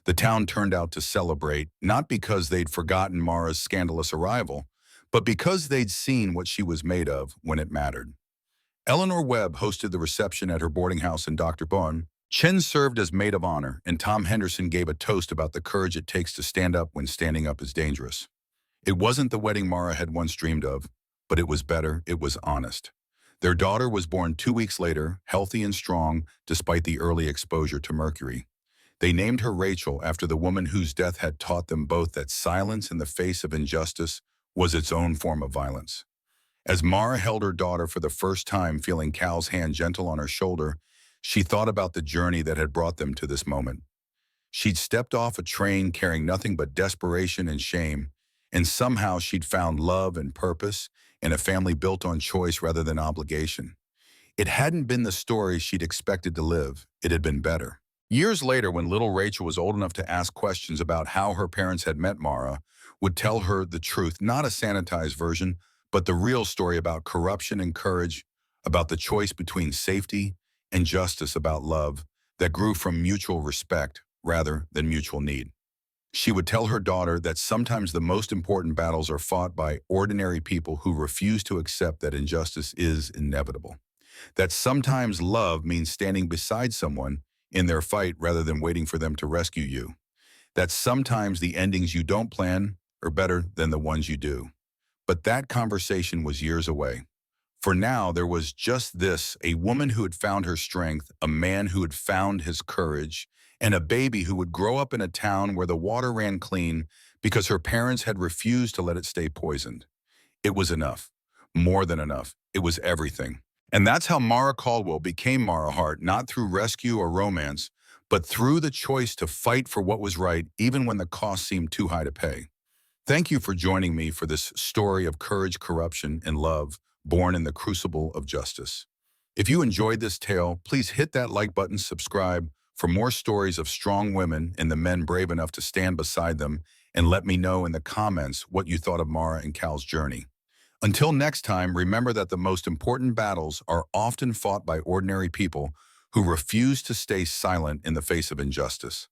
The town turned out to celebrate, not because they'd forgotten Mara's scandalous arrival, but because they'd seen what she was made of when it mattered. Eleanor Webb hosted the reception at her boarding house in Dr. Bonn. Chen served as maid of honor, and Tom Henderson gave a toast about the courage it takes to stand up when standing up is dangerous. It wasn't the wedding Mara had once dreamed of, but it was better, it was honest. Their daughter was born 2 weeks later, healthy and strong, despite the early exposure to mercury. They named her Rachel after the woman whose death had taught them both that silence in the face of injustice was its own form of violence. As Mara held her daughter for the first time, feeling Cal's hand gentle on her shoulder, she thought about the journey that had brought them to this moment. She'd stepped off a train carrying nothing but desperation and shame, and somehow she'd found love and purpose in a family built on choice rather than obligation. It hadn't been the story she'd expected to live. It had been better. Years later, when little Rachel was old enough to ask questions about how her parents had met, Mara would tell her the truth, not a sanitized version, but the real story about corruption and courage, about the choice between safety and justice, about love that grew from mutual respect rather than mutual need. She would tell her daughter that sometimes the most important battles are fought by ordinary people who refuse to accept that injustice is inevitable. That sometimes love means standing beside someone in their fight rather than waiting for them to rescue you. That sometimes the endings you don't plan are better than the ones you do. But that conversation was years away. For now, there was just this: a woman who had found her strength, a man who had found his courage, and a baby who would grow up in a town where the water ran clean because her parents had refused to let it stay poisoned. It was enough. More than enough. It was everything. And that's how Mara Caldwell became Mara Hart, not through rescue or romance, but through the choice to fight for what was right, even when the cost seemed too high to pay. Thank you for joining me for this story of courage, corruption, and love, born in the crucible of justice. If you enjoyed this tale, please hit that like button, subscribe for more stories of strong women and the men brave enough to stand beside them, and let me know in the comments what you thought of Mara and Cal's journey. Until next time, remember that the most important battles are often fought by ordinary people who refuse to stay silent in the face of injustice.